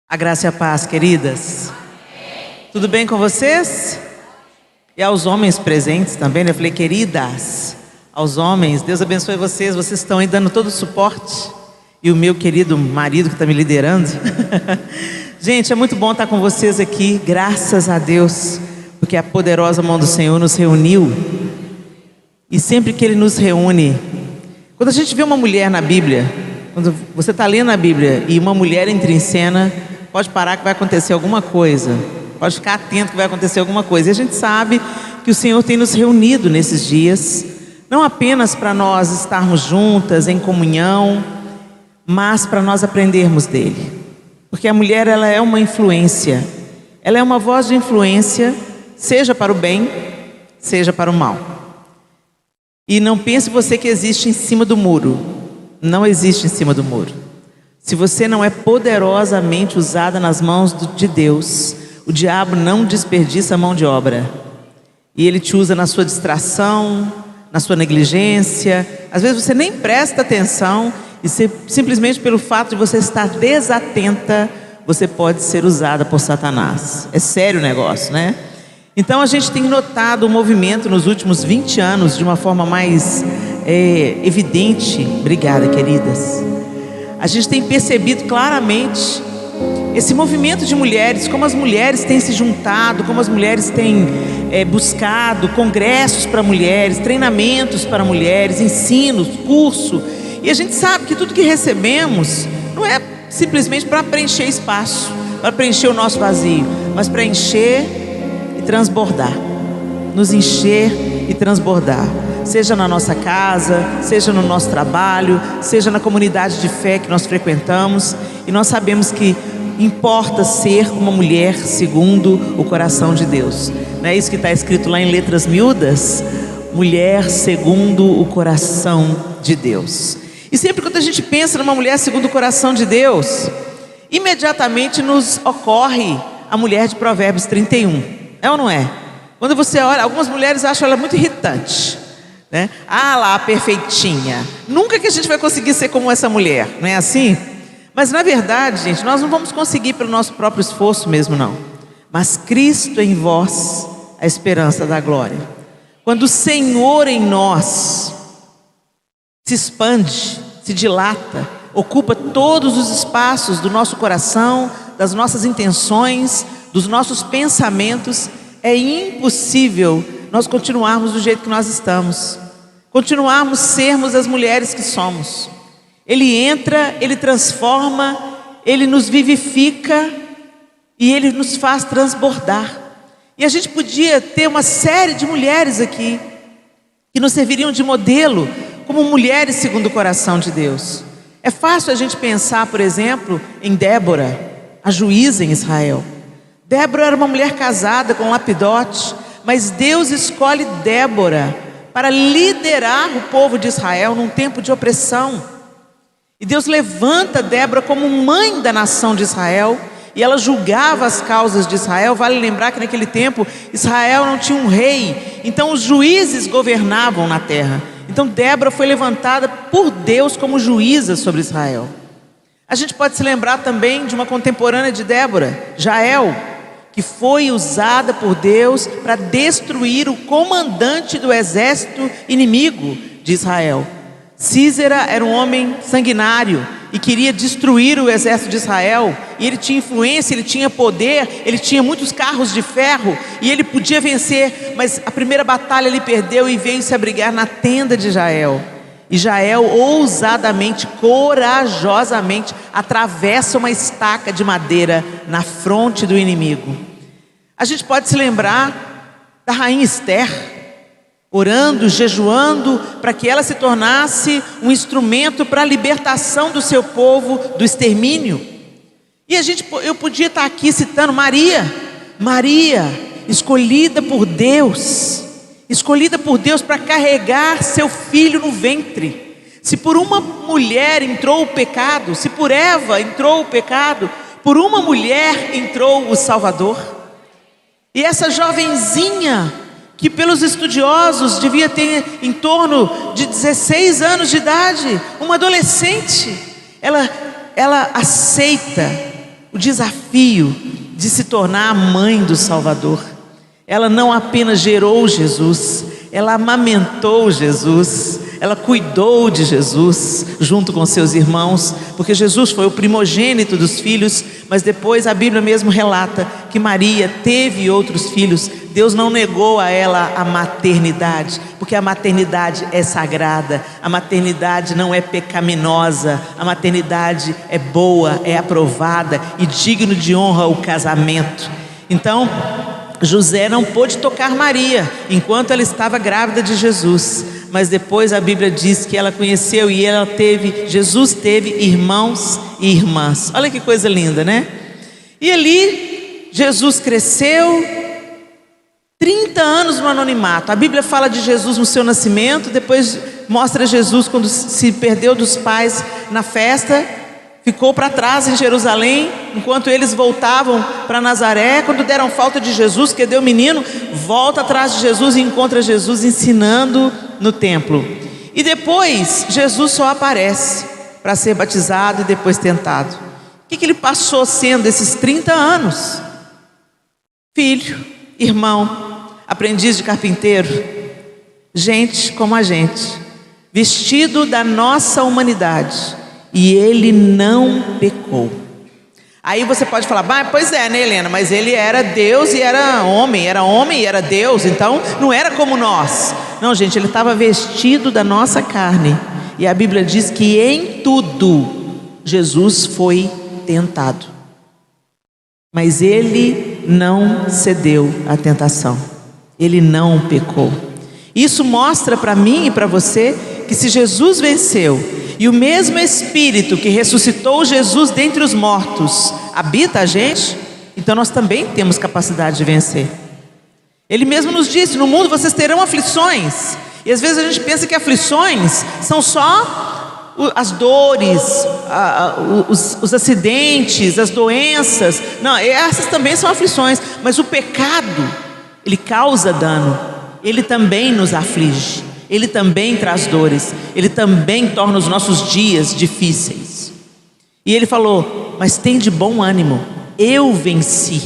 A graça e a paz, queridas. Tudo bem com vocês? E aos homens presentes também, né? Eu falei, queridas, aos homens, Deus abençoe vocês. Vocês estão aí dando todo o suporte. E o meu querido marido que está me liderando. Gente, é muito bom estar com vocês aqui, graças a Deus, porque a poderosa mão do Senhor nos reuniu. E sempre que Ele nos reúne, quando a gente vê uma mulher na Bíblia, quando você está lendo a Bíblia e uma mulher entra em cena, pode parar que vai acontecer alguma coisa. Pode ficar atento que vai acontecer alguma coisa. E a gente sabe que o Senhor tem nos reunido nesses dias, não apenas para nós estarmos juntas em comunhão, mas para nós aprendermos dele. Porque a mulher, ela é uma influência. Ela é uma voz de influência, seja para o bem, seja para o mal. E não pense você que existe em cima do muro. Não existe em cima do muro. Se você não é poderosamente usada nas mãos de Deus, o diabo não desperdiça a mão de obra. E ele te usa na sua distração, na sua negligência. Às vezes você nem presta atenção e simplesmente pelo fato de você estar desatenta, você pode ser usada por Satanás. É sério o negócio, né? Então a gente tem notado o movimento nos últimos 20 anos de uma forma mais evidente. Obrigada, queridas. A gente tem percebido claramente esse movimento de mulheres, como as mulheres têm se juntado, como as mulheres têm buscado congressos para mulheres, treinamentos para mulheres, ensinos, curso. E a gente sabe que tudo que recebemos não é simplesmente para preencher espaço, para preencher o nosso vazio, mas para encher e transbordar, nos encher e transbordar. Seja na nossa casa, seja no nosso trabalho, seja na comunidade de fé que nós frequentamos. E nós sabemos que importa ser uma mulher segundo o coração de Deus. Não é isso que está escrito lá em letras miúdas? Mulher segundo o coração de Deus. E sempre quando a gente pensa numa mulher segundo o coração de Deus, imediatamente nos ocorre a mulher de Provérbios 31. É ou não é? Quando você olha, algumas mulheres acham ela muito irritante, né? Ah lá, perfeitinha. Nunca que a gente vai conseguir ser como essa mulher, não é assim? Mas na verdade, gente, nós não vamos conseguir pelo nosso próprio esforço mesmo, não. Mas Cristo em vós, a esperança da glória. Quando o Senhor em nós se expande, se dilata, ocupa todos os espaços do nosso coração, das nossas intenções, dos nossos pensamentos, é impossível nós continuarmos do jeito que nós estamos, continuarmos sermos as mulheres que somos. Ele entra, Ele transforma, Ele nos vivifica e Ele nos faz transbordar. E a gente podia ter uma série de mulheres aqui que nos serviriam de modelo como mulheres segundo o coração de Deus. É fácil a gente pensar, por exemplo, em Débora, a juíza em Israel. Débora era uma mulher casada com Lapidote, mas Deus escolhe Débora para liderar o povo de Israel num tempo de opressão. E Deus levanta Débora como mãe da nação de Israel, e ela julgava as causas de Israel. Vale lembrar que naquele tempo Israel não tinha um rei, então os juízes governavam na terra. Então Débora foi levantada por Deus como juíza sobre Israel. A gente pode se lembrar também de uma contemporânea de Débora, Jael, que foi usada por Deus para destruir o comandante do exército inimigo de Israel. Císera era um homem sanguinário e queria destruir o exército de Israel, e ele tinha influência, ele tinha poder, ele tinha muitos carros de ferro e ele podia vencer, mas a primeira batalha ele perdeu e veio se abrigar na tenda de Jael. E Jael ousadamente, corajosamente atravessa uma estaca de madeira na fronte do inimigo. A gente pode se lembrar da rainha Esther, orando, jejuando, para que ela se tornasse um instrumento para a libertação do seu povo do extermínio. E eu podia estar aqui citando Maria, escolhida por Deus para carregar seu filho no ventre. Se por uma mulher entrou o pecado, se por Eva entrou o pecado, por uma mulher entrou o Salvador. E essa jovenzinha, que pelos estudiosos devia ter em torno de 16 anos de idade, uma adolescente, ela aceita o desafio de se tornar a mãe do Salvador. Ela não apenas gerou Jesus, ela amamentou Jesus, ela cuidou de Jesus junto com seus irmãos, porque Jesus foi o primogênito dos filhos, mas depois a Bíblia mesmo relata que Maria teve outros filhos. Deus não negou a ela a maternidade, porque a maternidade é sagrada, a maternidade não é pecaminosa, a maternidade é boa, é aprovada e digno de honra o casamento. Então, José não pôde tocar Maria enquanto ela estava grávida de Jesus, mas depois a Bíblia diz que ela conheceu e Jesus teve irmãos e irmãs. Olha que coisa linda, né? E ali Jesus cresceu 30 anos no anonimato. A Bíblia fala de Jesus no seu nascimento, depois mostra Jesus quando se perdeu dos pais na festa, ficou para trás em Jerusalém, enquanto eles voltavam para Nazaré. Quando deram falta de Jesus, que deu o menino, volta atrás de Jesus e encontra Jesus ensinando no templo. E depois Jesus só aparece para ser batizado e depois tentado. O que ele passou sendo esses 30 anos? Filho, irmão, aprendiz de carpinteiro, gente como a gente, vestido da nossa humanidade, e ele não pecou. Aí você pode falar, pois é, né, Helena, mas ele era Deus e era homem e era Deus, então não era como nós. Não, gente, ele estava vestido da nossa carne, e a Bíblia diz que em tudo Jesus foi tentado, mas ele não cedeu à tentação, ele não pecou. Isso mostra para mim e para você que se Jesus venceu, e o mesmo Espírito que ressuscitou Jesus dentre os mortos habita a gente, então nós também temos capacidade de vencer. Ele mesmo nos disse: no mundo vocês terão aflições. E às vezes a gente pensa que aflições são só as dores, os acidentes, as doenças. Não, essas também são aflições, mas o pecado, ele causa dano, ele também nos aflige, ele também traz dores, ele também torna os nossos dias difíceis. E ele falou: mas tem de bom ânimo, eu venci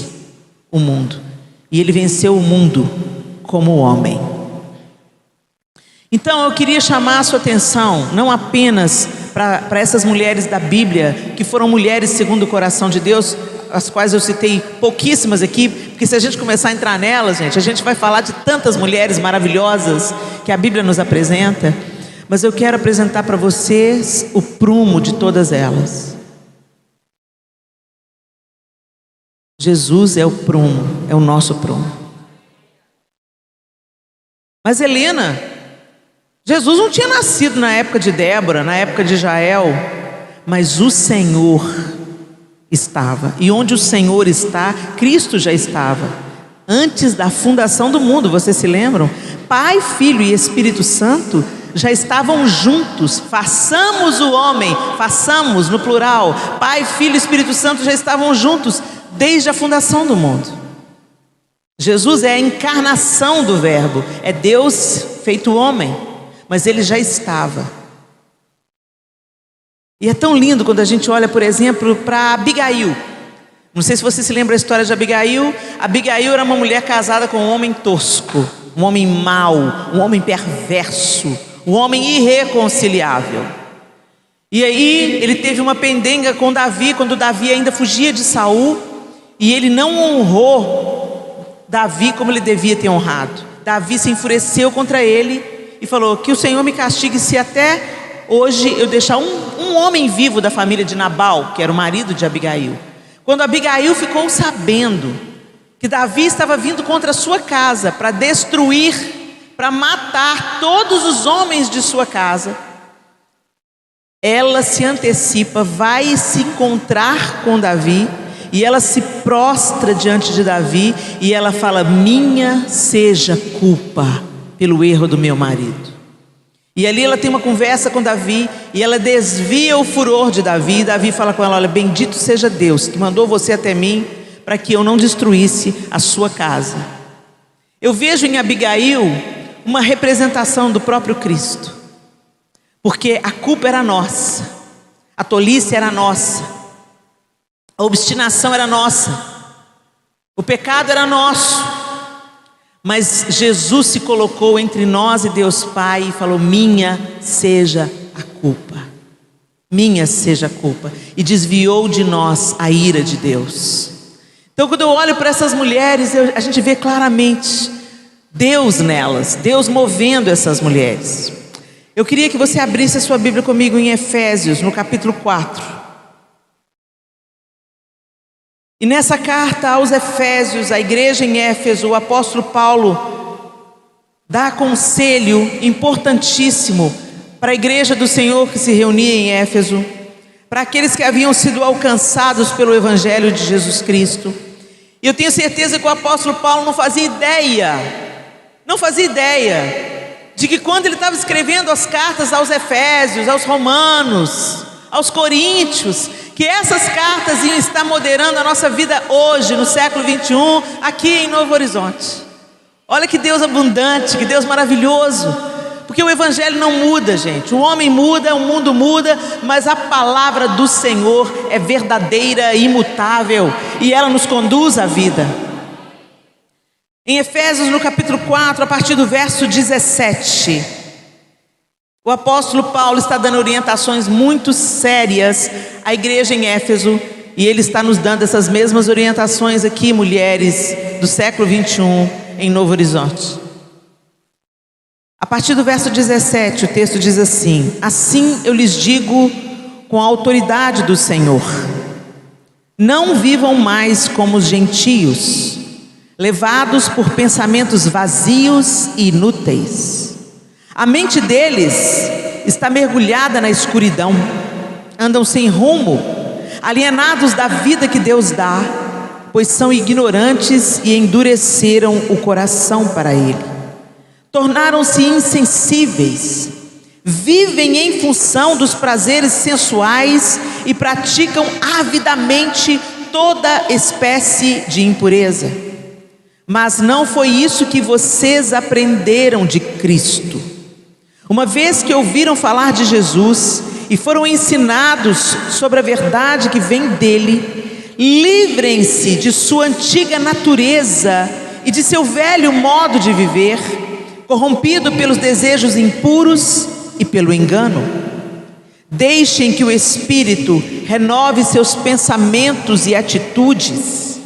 o mundo. E ele venceu o mundo como homem. Então eu queria chamar a sua atenção não apenas para essas mulheres da Bíblia, que foram mulheres segundo o coração de Deus, as quais eu citei pouquíssimas aqui, porque se a gente começar a entrar nelas, gente, a gente vai falar de tantas mulheres maravilhosas que a Bíblia nos apresenta, mas eu quero apresentar para vocês o prumo de todas elas. Jesus é o prumo, é o nosso prumo. Mas Helena, Jesus não tinha nascido na época de Débora, na época de Jael, mas o Senhor estava, e onde o Senhor está, Cristo já estava, antes da fundação do mundo. Vocês se lembram? Pai, Filho e Espírito Santo já estavam juntos. Façamos o homem, façamos no plural, Pai, Filho e Espírito Santo já estavam juntos desde a fundação do mundo. Jesus é a encarnação do Verbo, é Deus feito homem, mas ele já estava. E é tão lindo quando a gente olha, por exemplo, para Abigail. Não sei se você se lembra da história de Abigail. Abigail era uma mulher casada com um homem tosco, um homem mau, um homem perverso, um homem irreconciliável. E aí ele teve uma pendenga com Davi, quando Davi ainda fugia de Saul, e ele não honrou Davi como ele devia ter honrado. Davi se enfureceu contra ele e falou: que o Senhor me castigue se até hoje eu deixar um homem vivo da família de Nabal, que era o marido de Abigail. Quando Abigail ficou sabendo que Davi estava vindo contra a sua casa para destruir, para matar todos os homens de sua casa, ela se antecipa, vai se encontrar com Davi, e ela se prostra diante de Davi, e ela fala: minha seja culpa pelo erro do meu marido. E ali ela tem uma conversa com Davi, e ela desvia o furor de Davi, e Davi fala com ela: olha, bendito seja Deus que mandou você até mim, para que eu não destruísse a sua casa. Eu vejo em Abigail uma representação do próprio Cristo, porque a culpa era nossa, a tolice era nossa, A obstinação era nossa, o pecado era nosso, mas Jesus se colocou entre nós e Deus Pai e falou: minha seja a culpa, minha seja a culpa, e desviou de nós a ira de Deus. Então, quando eu olho para essas mulheres, a gente vê claramente Deus nelas, Deus movendo essas mulheres. Eu queria que você abrisse a sua Bíblia comigo em Efésios, no capítulo 4. E nessa carta aos Efésios, a igreja em Éfeso, o apóstolo Paulo dá conselho importantíssimo para a igreja do Senhor que se reunia em Éfeso, para aqueles que haviam sido alcançados pelo Evangelho de Jesus Cristo. E eu tenho certeza que o apóstolo Paulo não fazia ideia de que quando ele estava escrevendo as cartas aos Efésios, aos Romanos, aos Coríntios, que essas cartas iam estar moderando a nossa vida hoje, no século 21, aqui em Novo Horizonte. Olha que Deus abundante, que Deus maravilhoso, porque o Evangelho não muda, gente. O homem muda, o mundo muda, mas a palavra do Senhor é verdadeira e imutável, e ela nos conduz à vida. Em Efésios, no capítulo 4, a partir do verso 17, o apóstolo Paulo está dando orientações muito sérias à igreja em Éfeso, e ele está nos dando essas mesmas orientações aqui, mulheres do século 21, em Novo Horizonte. A partir do verso 17, o texto diz assim: assim eu lhes digo com a autoridade do Senhor, não vivam mais como os gentios, levados por pensamentos vazios e inúteis. A mente deles está mergulhada na escuridão, andam sem rumo, alienados da vida que Deus dá, pois são ignorantes e endureceram o coração para Ele. Tornaram-se insensíveis, vivem em função dos prazeres sensuais e praticam avidamente toda espécie de impureza. Mas não foi isso que vocês aprenderam de Cristo. Uma vez que ouviram falar de Jesus e foram ensinados sobre a verdade que vem dele, livrem-se de sua antiga natureza e de seu velho modo de viver, corrompido pelos desejos impuros e pelo engano. Deixem que o Espírito renove seus pensamentos e atitudes.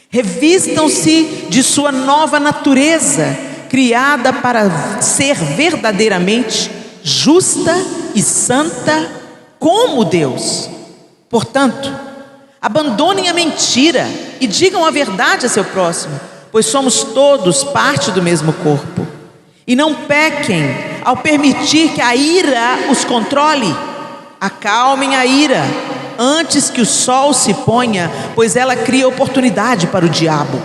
Revistam-se de sua nova natureza, criada para ser verdadeiramente justa e santa como Deus. Portanto, abandonem a mentira e digam a verdade a seu próximo, pois somos todos parte do mesmo corpo. E não pequem ao permitir que a ira os controle. Acalmem a ira antes que o sol se ponha, pois ela cria oportunidade para o diabo.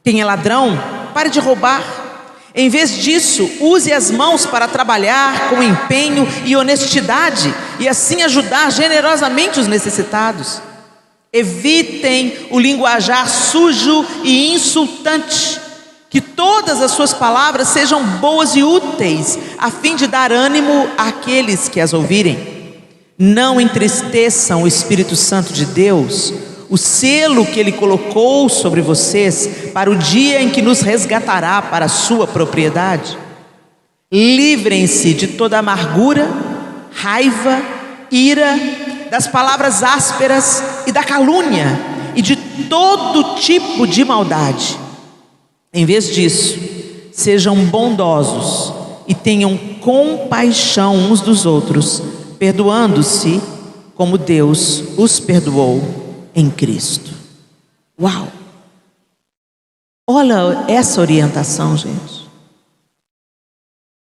Quem é ladrão, pare de roubar. Em vez disso, use as mãos para trabalhar com empenho e honestidade, e assim ajudar generosamente os necessitados. Evitem o linguajar sujo e insultante. Que todas as suas palavras sejam boas e úteis, a fim de dar ânimo àqueles que as ouvirem. Não entristeçam o Espírito Santo de Deus, o selo que Ele colocou sobre vocês, para o dia em que nos resgatará para a sua propriedade. Livrem-se de toda amargura, raiva, ira, das palavras ásperas e da calúnia, e de todo tipo de maldade. Em vez disso, sejam bondosos e tenham compaixão uns dos outros, perdoando-se como Deus os perdoou em Cristo. Uau! Olha essa orientação, gente.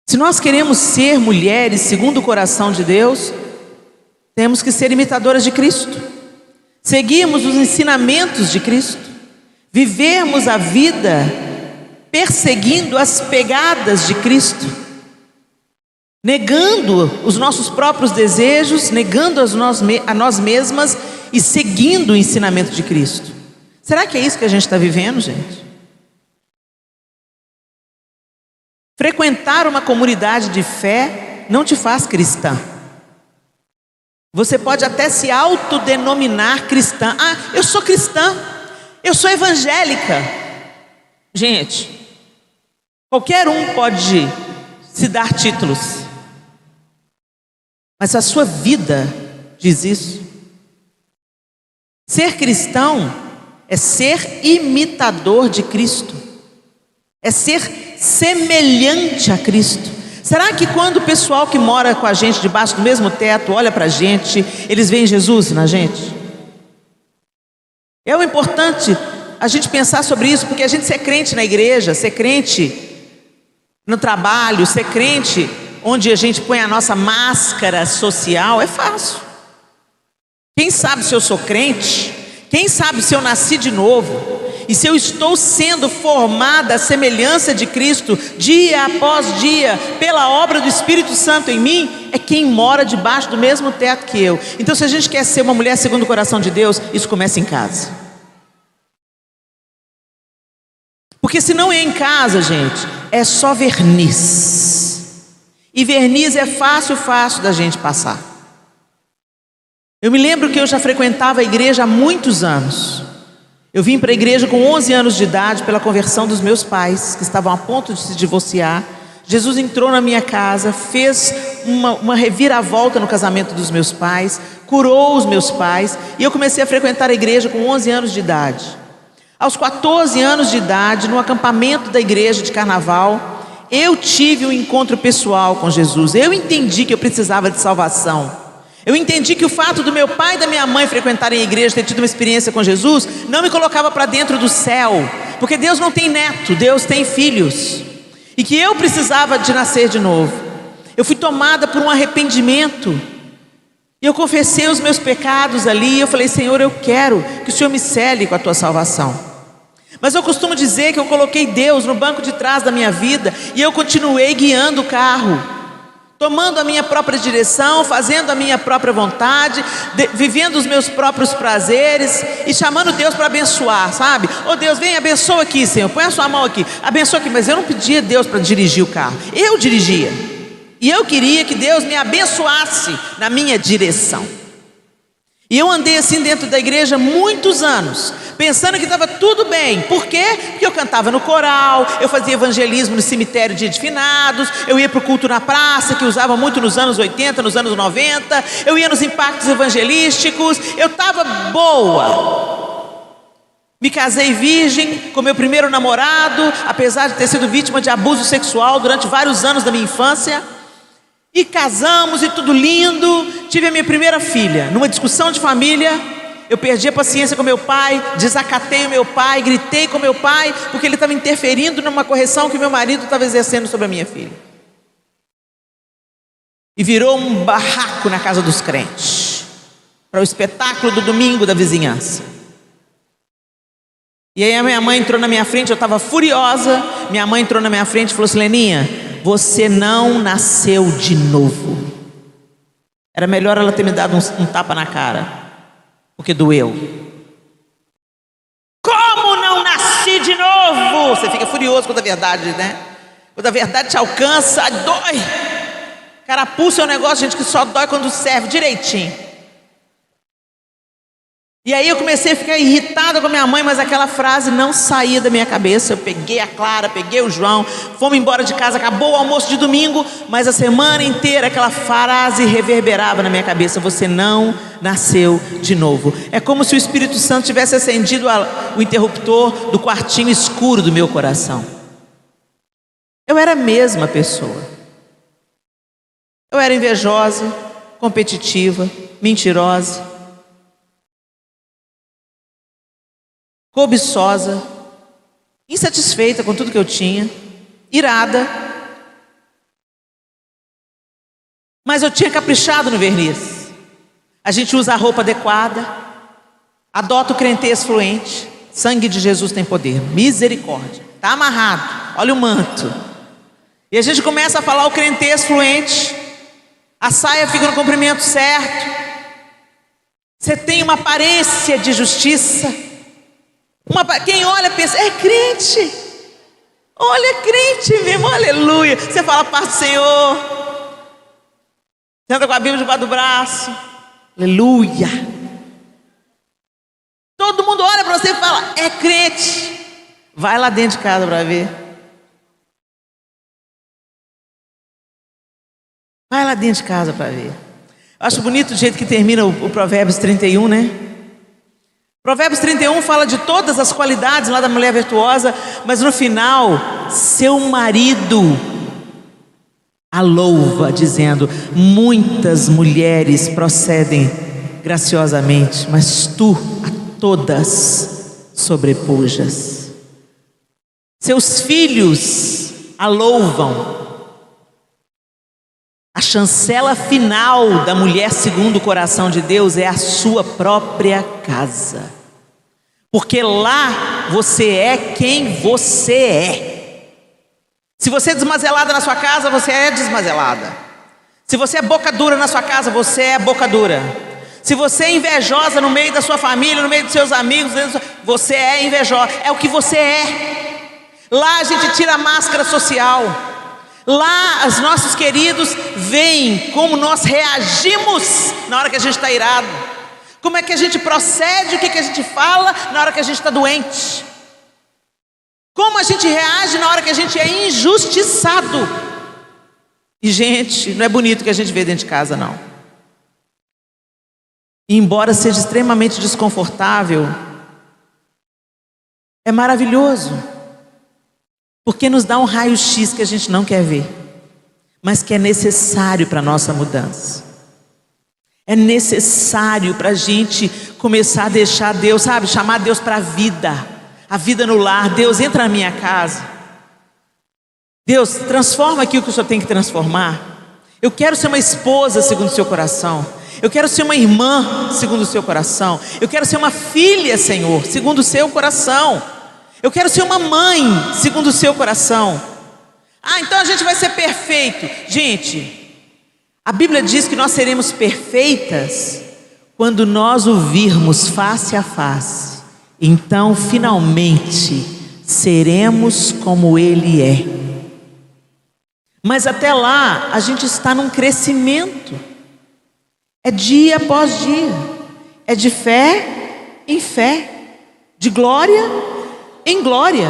Se nós queremos ser mulheres segundo o coração de Deus, temos que ser imitadoras de Cristo, seguirmos os ensinamentos de Cristo, vivermos a vida perseguindo as pegadas de Cristo, negando os nossos próprios desejos, negando a nós mesmas e seguindo o ensinamento de Cristo. Será que é isso que a gente está vivendo, gente? Frequentar uma comunidade de fé não te faz cristã. Você pode até se autodenominar cristã. Ah, eu sou cristã, eu sou evangélica. Gente, qualquer um pode se dar títulos, mas a sua vida diz isso. Ser cristão é ser imitador de Cristo, é ser semelhante a Cristo. Será que quando o pessoal que mora com a gente debaixo do mesmo teto olha para a gente, eles veem Jesus na gente? É o importante a gente pensar sobre isso, porque a gente ser crente na igreja, ser crente no trabalho, ser crente onde a gente põe a nossa máscara social, é fácil. Quem sabe se eu sou crente? Quem sabe se eu nasci de novo? E se eu estou sendo formada à semelhança de Cristo, dia após dia, pela obra do Espírito Santo em mim, é quem mora debaixo do mesmo teto que eu. Então, se a gente quer ser uma mulher segundo o coração de Deus, isso começa em casa. Porque se não é em casa, gente, é só verniz. E verniz é fácil da gente passar. Eu me lembro que eu já frequentava a igreja há muitos anos. Eu vim para a igreja com 11 anos de idade pela conversão dos meus pais, que estavam a ponto de se divorciar. Jesus entrou na minha casa, fez uma reviravolta no casamento dos meus pais, curou os meus pais, e eu comecei a frequentar a igreja com 11 anos de idade. Aos 14 anos de idade, no acampamento da igreja de carnaval, eu tive um encontro pessoal com Jesus. Eu entendi que eu precisava de salvação. Eu entendi que o fato do meu pai e da minha mãe frequentarem a igreja, ter tido uma experiência com Jesus, não me colocava para dentro do céu, porque Deus não tem neto, Deus tem filhos, e que eu precisava de nascer de novo. Eu fui tomada por um arrependimento, e eu confessei os meus pecados ali, e eu falei: Senhor, eu quero que o Senhor me cele com a tua salvação. Mas eu costumo dizer que eu coloquei Deus no banco de trás da minha vida, e eu continuei guiando o carro, tomando a minha própria direção, fazendo a minha própria vontade, vivendo os meus próprios prazeres e chamando Deus para abençoar, sabe? Oh Deus, vem, abençoa aqui, Senhor, põe a sua mão aqui, abençoa aqui. Mas eu não pedia a Deus para dirigir o carro, eu dirigia, e eu queria que Deus me abençoasse na minha direção. E eu andei assim dentro da igreja muitos anos, pensando que estava tudo bem. Por quê? Porque eu cantava no coral, eu fazia evangelismo no cemitério de finados, eu ia para o culto na praça, que usava muito nos anos 80, nos anos 90, eu ia nos impactos evangelísticos, eu estava boa. Me casei virgem com meu primeiro namorado, apesar de ter sido vítima de abuso sexual durante vários anos da minha infância. E casamos e tudo lindo. Tive a minha primeira filha. Numa discussão de família, eu perdi a paciência com meu pai, desacatei o meu pai, gritei com meu pai, porque ele estava interferindo numa correção que meu marido estava exercendo sobre a minha filha. E virou um barraco na casa dos crentes, para o espetáculo do domingo da vizinhança. E aí a minha mãe entrou na minha frente, eu estava furiosa. Minha mãe entrou na minha frente e falou assim: Leninha, você não nasceu de novo. Era melhor ela ter me dado um tapa na cara, porque doeu. Como não nasci de novo? Você fica furioso quando a verdade, né? Quando a verdade te alcança, dói. Carapuça é um negócio, gente, que só dói quando serve direitinho. E aí eu comecei a ficar irritada com a minha mãe, mas aquela frase não saía da minha cabeça. Eu peguei a Clara, peguei o João, fomos embora de casa, acabou o almoço de domingo, mas a semana inteira aquela frase reverberava na minha cabeça: você não nasceu de novo. É como se o Espírito Santo tivesse acendido o interruptor do quartinho escuro do meu coração. Eu era a mesma pessoa. Eu era invejosa, competitiva, mentirosa, cobiçosa, insatisfeita com tudo que eu tinha, irada. Mas eu tinha caprichado no verniz. A gente usa a roupa adequada, adota o crentez fluente. Sangue de Jesus tem poder, misericórdia, está amarrado, olha o manto. E a gente começa a falar o crentez fluente, a saia fica no comprimento certo, você tem uma aparência de justiça. Quem olha pensa: é crente, olha, crente mesmo, aleluia. Você fala: paz do Senhor, senta com a Bíblia debaixo do braço, Aleluia. Todo mundo olha para você e fala: é crente. Vai lá dentro de casa para ver. Vai lá dentro de casa para ver. Eu acho bonito o jeito que termina o Provérbios 31, né? Provérbios 31 fala de todas as qualidades lá da mulher virtuosa, mas no final, seu marido a louva, dizendo: muitas mulheres procedem graciosamente, mas tu a todas sobrepujas. Seus filhos a louvam. A chancela final da mulher segundo o coração de Deus é a sua própria casa, porque lá você é quem você é. Se você é desmazelada na sua casa, você é desmazelada. Se você é boca dura na sua casa, você é boca dura. Se você é invejosa no meio da sua família, no meio dos seus amigos, você é invejosa, é o que você é. Lá a gente tira a máscara social. Lá os nossos queridos veem como nós reagimos na hora que a gente está irado, como é que a gente procede, o que a gente fala na hora que a gente está doente, como a gente reage na hora que a gente é injustiçado. E gente, não é bonito o que a gente vê dentro de casa, não. E embora seja extremamente desconfortável, é maravilhoso, porque nos dá um raio-x que a gente não quer ver, mas que é necessário para a nossa mudança. É necessário para a gente começar a deixar Deus, sabe, chamar Deus para a vida no lar. Deus, entra na minha casa. Deus, transforma aqui o que o Senhor tem que transformar. Eu quero ser uma esposa segundo o seu coração. Eu quero ser uma irmã segundo o seu coração. Eu quero ser uma filha, Senhor, segundo o seu coração. Eu quero ser uma mãe segundo o seu coração. Ah, então a gente vai ser perfeito. Gente, a Bíblia diz que nós seremos perfeitas quando nós o virmos face a face. Então finalmente seremos como Ele é. Mas até lá a gente está num crescimento. É dia após dia. É de fé em fé, de glória em glória,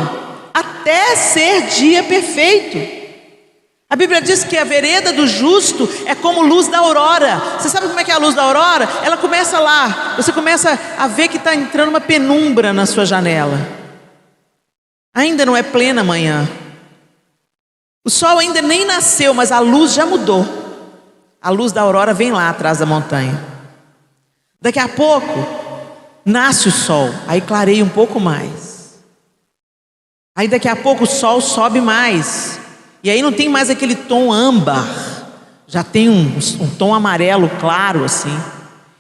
até ser dia perfeito. A Bíblia diz que a vereda do justo é como luz da aurora. Você sabe como é que é a luz da aurora? Ela começa lá, você começa a ver que está entrando uma penumbra na sua janela. Ainda não é plena manhã, o sol ainda nem nasceu, mas a luz já mudou. A luz da aurora vem lá atrás da montanha. Daqui a pouco nasce o sol, aí clareia um pouco mais. Aí daqui a pouco o sol sobe mais, e aí não tem mais aquele tom âmbar, já tem um tom amarelo claro assim.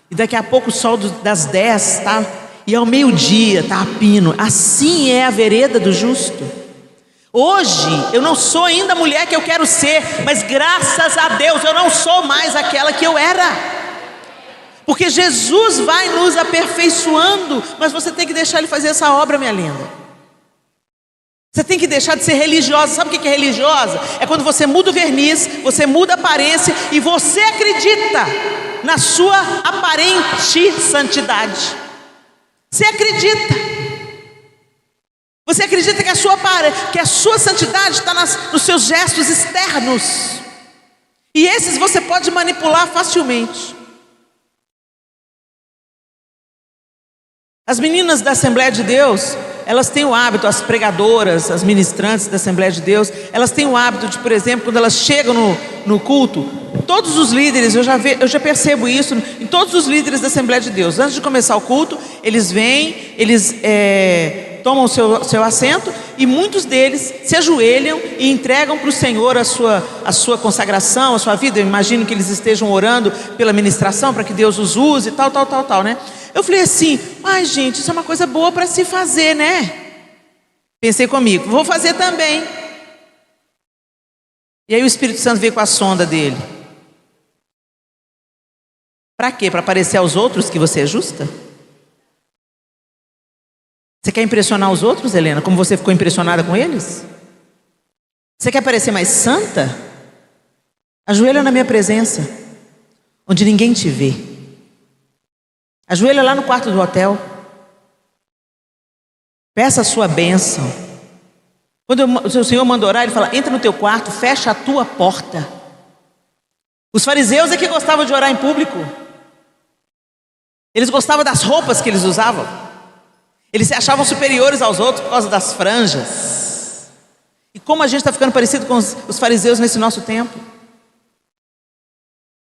E daqui a pouco o sol das 10 tá, e ao meio-dia está a pino. Assim é a vereda do justo. Hoje eu não sou ainda a mulher que eu quero ser, mas graças a Deus eu não sou mais aquela que eu era, porque Jesus vai nos aperfeiçoando. Mas você tem que deixar Ele fazer essa obra, minha linda. Você tem que deixar de ser religiosa. Sabe o que é religiosa? É quando você muda o verniz, você muda a aparência e você acredita na sua aparente santidade. Você acredita. Você acredita que a sua santidade está nos seus gestos externos. E esses você pode manipular facilmente. As meninas da Assembleia de Deus, elas têm o hábito, as pregadoras, as ministrantes da Assembleia de Deus, elas têm o hábito de, por exemplo, quando elas chegam no culto, todos os líderes, eu já percebo isso em todos os líderes da Assembleia de Deus, antes de começar o culto, eles vêm, eles tomam o seu assento, e muitos deles se ajoelham e entregam para o Senhor a sua consagração, a sua vida. Eu imagino que eles estejam orando pela ministração, para que Deus os use, tal, né? Eu falei assim: ai gente, isso é uma coisa boa para se fazer, né? Pensei comigo, vou fazer também. E aí o Espírito Santo veio com a sonda dele. Para quê? Para parecer aos outros que você é justa? Você quer impressionar os outros, Helena, como você ficou impressionada com eles? Você quer parecer mais santa? Ajoelha na minha presença, onde ninguém te vê. Ajoelha lá no quarto do hotel. Peça a sua bênção. Quando o Senhor manda orar, Ele fala: entra no teu quarto, fecha a tua porta. Os fariseus é que gostavam de orar em público. Eles gostavam das roupas que eles usavam. Eles se achavam superiores aos outros por causa das franjas. E como a gente está ficando parecido com os fariseus nesse nosso tempo.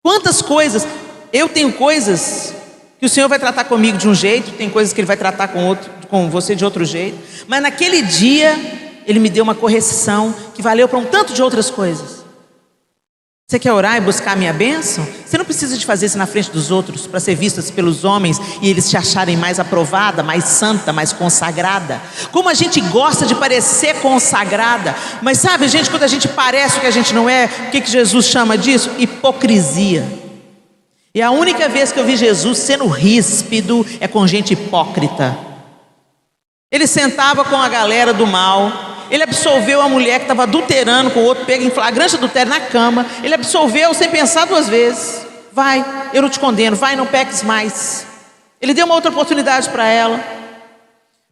Quantas coisas, eu tenho coisas que o Senhor vai tratar comigo de um jeito, tem coisas que Ele vai tratar com você de outro jeito. Mas naquele dia, Ele me deu uma correção que valeu para um tanto de outras coisas. Você quer orar e buscar a minha bênção? Você não precisa de fazer isso na frente dos outros para ser vista pelos homens e eles te acharem mais aprovada, mais santa, mais consagrada. Como a gente gosta de parecer consagrada. Mas sabe, gente, quando a gente parece o que a gente não é, o que Jesus chama disso? Hipocrisia. E a única vez que eu vi Jesus sendo ríspido é com gente hipócrita. Ele sentava com a galera do mal. Ele absolveu a mulher que estava adulterando com o outro, pega em flagrante adultério na cama. Ele absolveu sem pensar duas vezes. Vai, eu não te condeno, vai, não peques mais. Ele deu uma outra oportunidade para ela.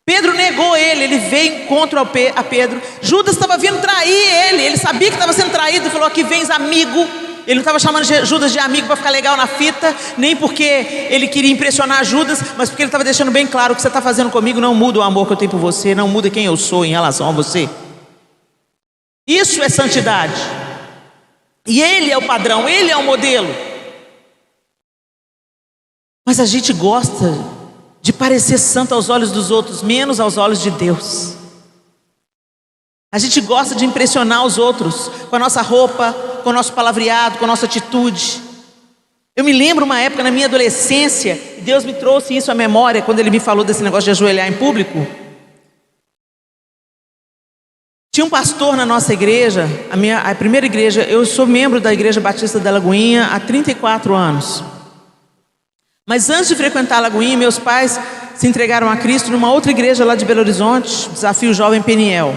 Pedro negou ele veio em encontro a Pedro. Judas estava vindo trair ele sabia que estava sendo traído e falou: aqui vens amigo. Ele não estava chamando Judas de amigo para ficar legal na fita, nem porque ele queria impressionar Judas, mas porque ele estava deixando bem claro: o que você está fazendo comigo não muda o amor que eu tenho por você, não muda quem eu sou em relação a você. Isso é santidade. E Ele é o padrão, Ele é o modelo. Mas a gente gosta de parecer santo aos olhos dos outros, menos aos olhos de Deus. A gente gosta de impressionar os outros com a nossa roupa, com o nosso palavreado, com a nossa atitude. Eu me lembro uma época na minha adolescência, e Deus me trouxe isso à memória quando Ele me falou desse negócio de ajoelhar em público. Tinha um pastor na nossa igreja, a primeira igreja. Eu sou membro da Igreja Batista da Lagoinha há 34 anos. Mas antes de frequentar a Lagoinha, meus pais se entregaram a Cristo numa outra igreja lá de Belo Horizonte, Desafio Jovem Peniel.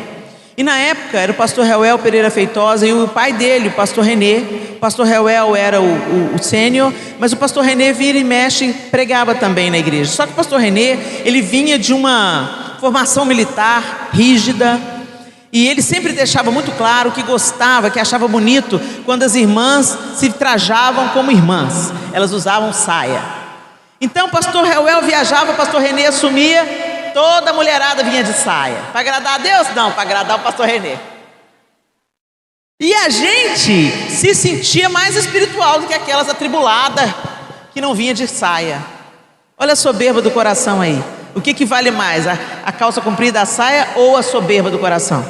E na época era o pastor Reuel Pereira Feitosa e o pai dele, o pastor Renê. O pastor Reuel era o sênior, mas o pastor Renê vira e mexe, pregava também na igreja. Só que o pastor Renê, ele vinha de uma formação militar rígida, e ele sempre deixava muito claro que gostava, que achava bonito quando as irmãs se trajavam como irmãs. Elas usavam saia. Então o pastor Reuel viajava, o pastor Renê assumia. Toda a mulherada vinha de saia. Para agradar a Deus? Não, para agradar o pastor Renê. E a gente se sentia mais espiritual do que aquelas atribuladas que não vinha de saia. Olha a soberba do coração aí. O que vale mais? A calça comprida, a saia ou a soberba do coração?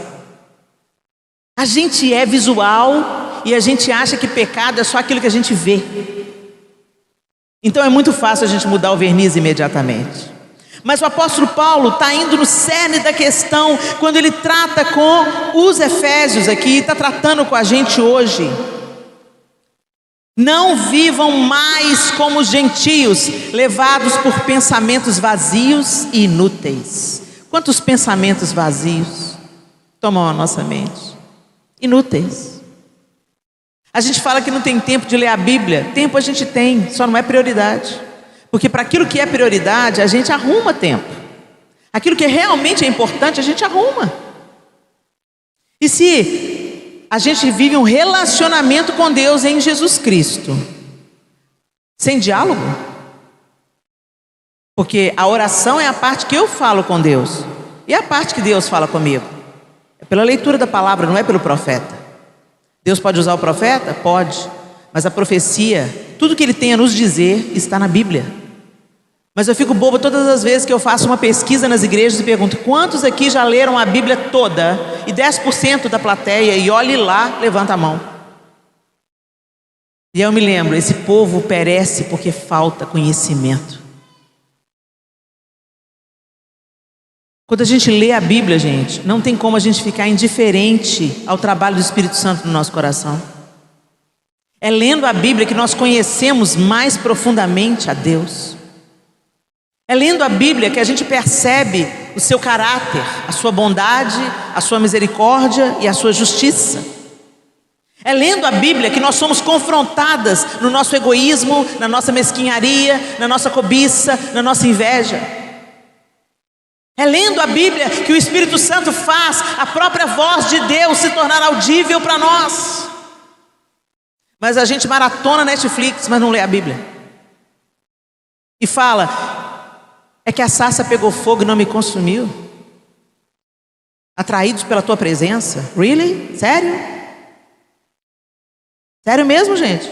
A gente é visual e a gente acha que pecado é só aquilo que a gente vê. Então é muito fácil a gente mudar o verniz imediatamente. Mas o apóstolo Paulo está indo no cerne da questão quando ele trata com os Efésios aqui, está tratando com a gente hoje. Não vivam mais como os gentios, levados por pensamentos vazios e inúteis. Quantos pensamentos vazios tomam a nossa mente? Inúteis. A gente fala que não tem tempo de ler a Bíblia. Tempo a gente tem, só não é prioridade. Porque para aquilo que é prioridade, a gente arruma tempo. Aquilo que realmente é importante, a gente arruma. E se a gente vive um relacionamento com Deus em Jesus Cristo, sem diálogo? Porque a oração é a parte que eu falo com Deus, e a parte que Deus fala comigo. É pela leitura da palavra, não é pelo profeta. Deus pode usar o profeta? Pode. Mas a profecia, tudo que Ele tem a nos dizer, está na Bíblia. Mas eu fico bobo todas as vezes que eu faço uma pesquisa nas igrejas e pergunto: quantos aqui já leram a Bíblia toda? E 10% da plateia, e olhe lá, levanta a mão. E eu me lembro, esse povo perece porque falta conhecimento. Quando a gente lê a Bíblia, gente, não tem como a gente ficar indiferente ao trabalho do Espírito Santo no nosso coração. É lendo a Bíblia que nós conhecemos mais profundamente a Deus. É lendo a Bíblia que a gente percebe o seu caráter, a sua bondade, a sua misericórdia e a sua justiça. É lendo a Bíblia que nós somos confrontadas no nosso egoísmo, na nossa mesquinharia, na nossa cobiça, na nossa inveja. É lendo a Bíblia que o Espírito Santo faz a própria voz de Deus se tornar audível para nós. Mas a gente maratona Netflix, mas não lê a Bíblia. E fala, é que a sarça pegou fogo e não me consumiu. Atraídos pela tua presença? Really? Sério? Sério mesmo, gente?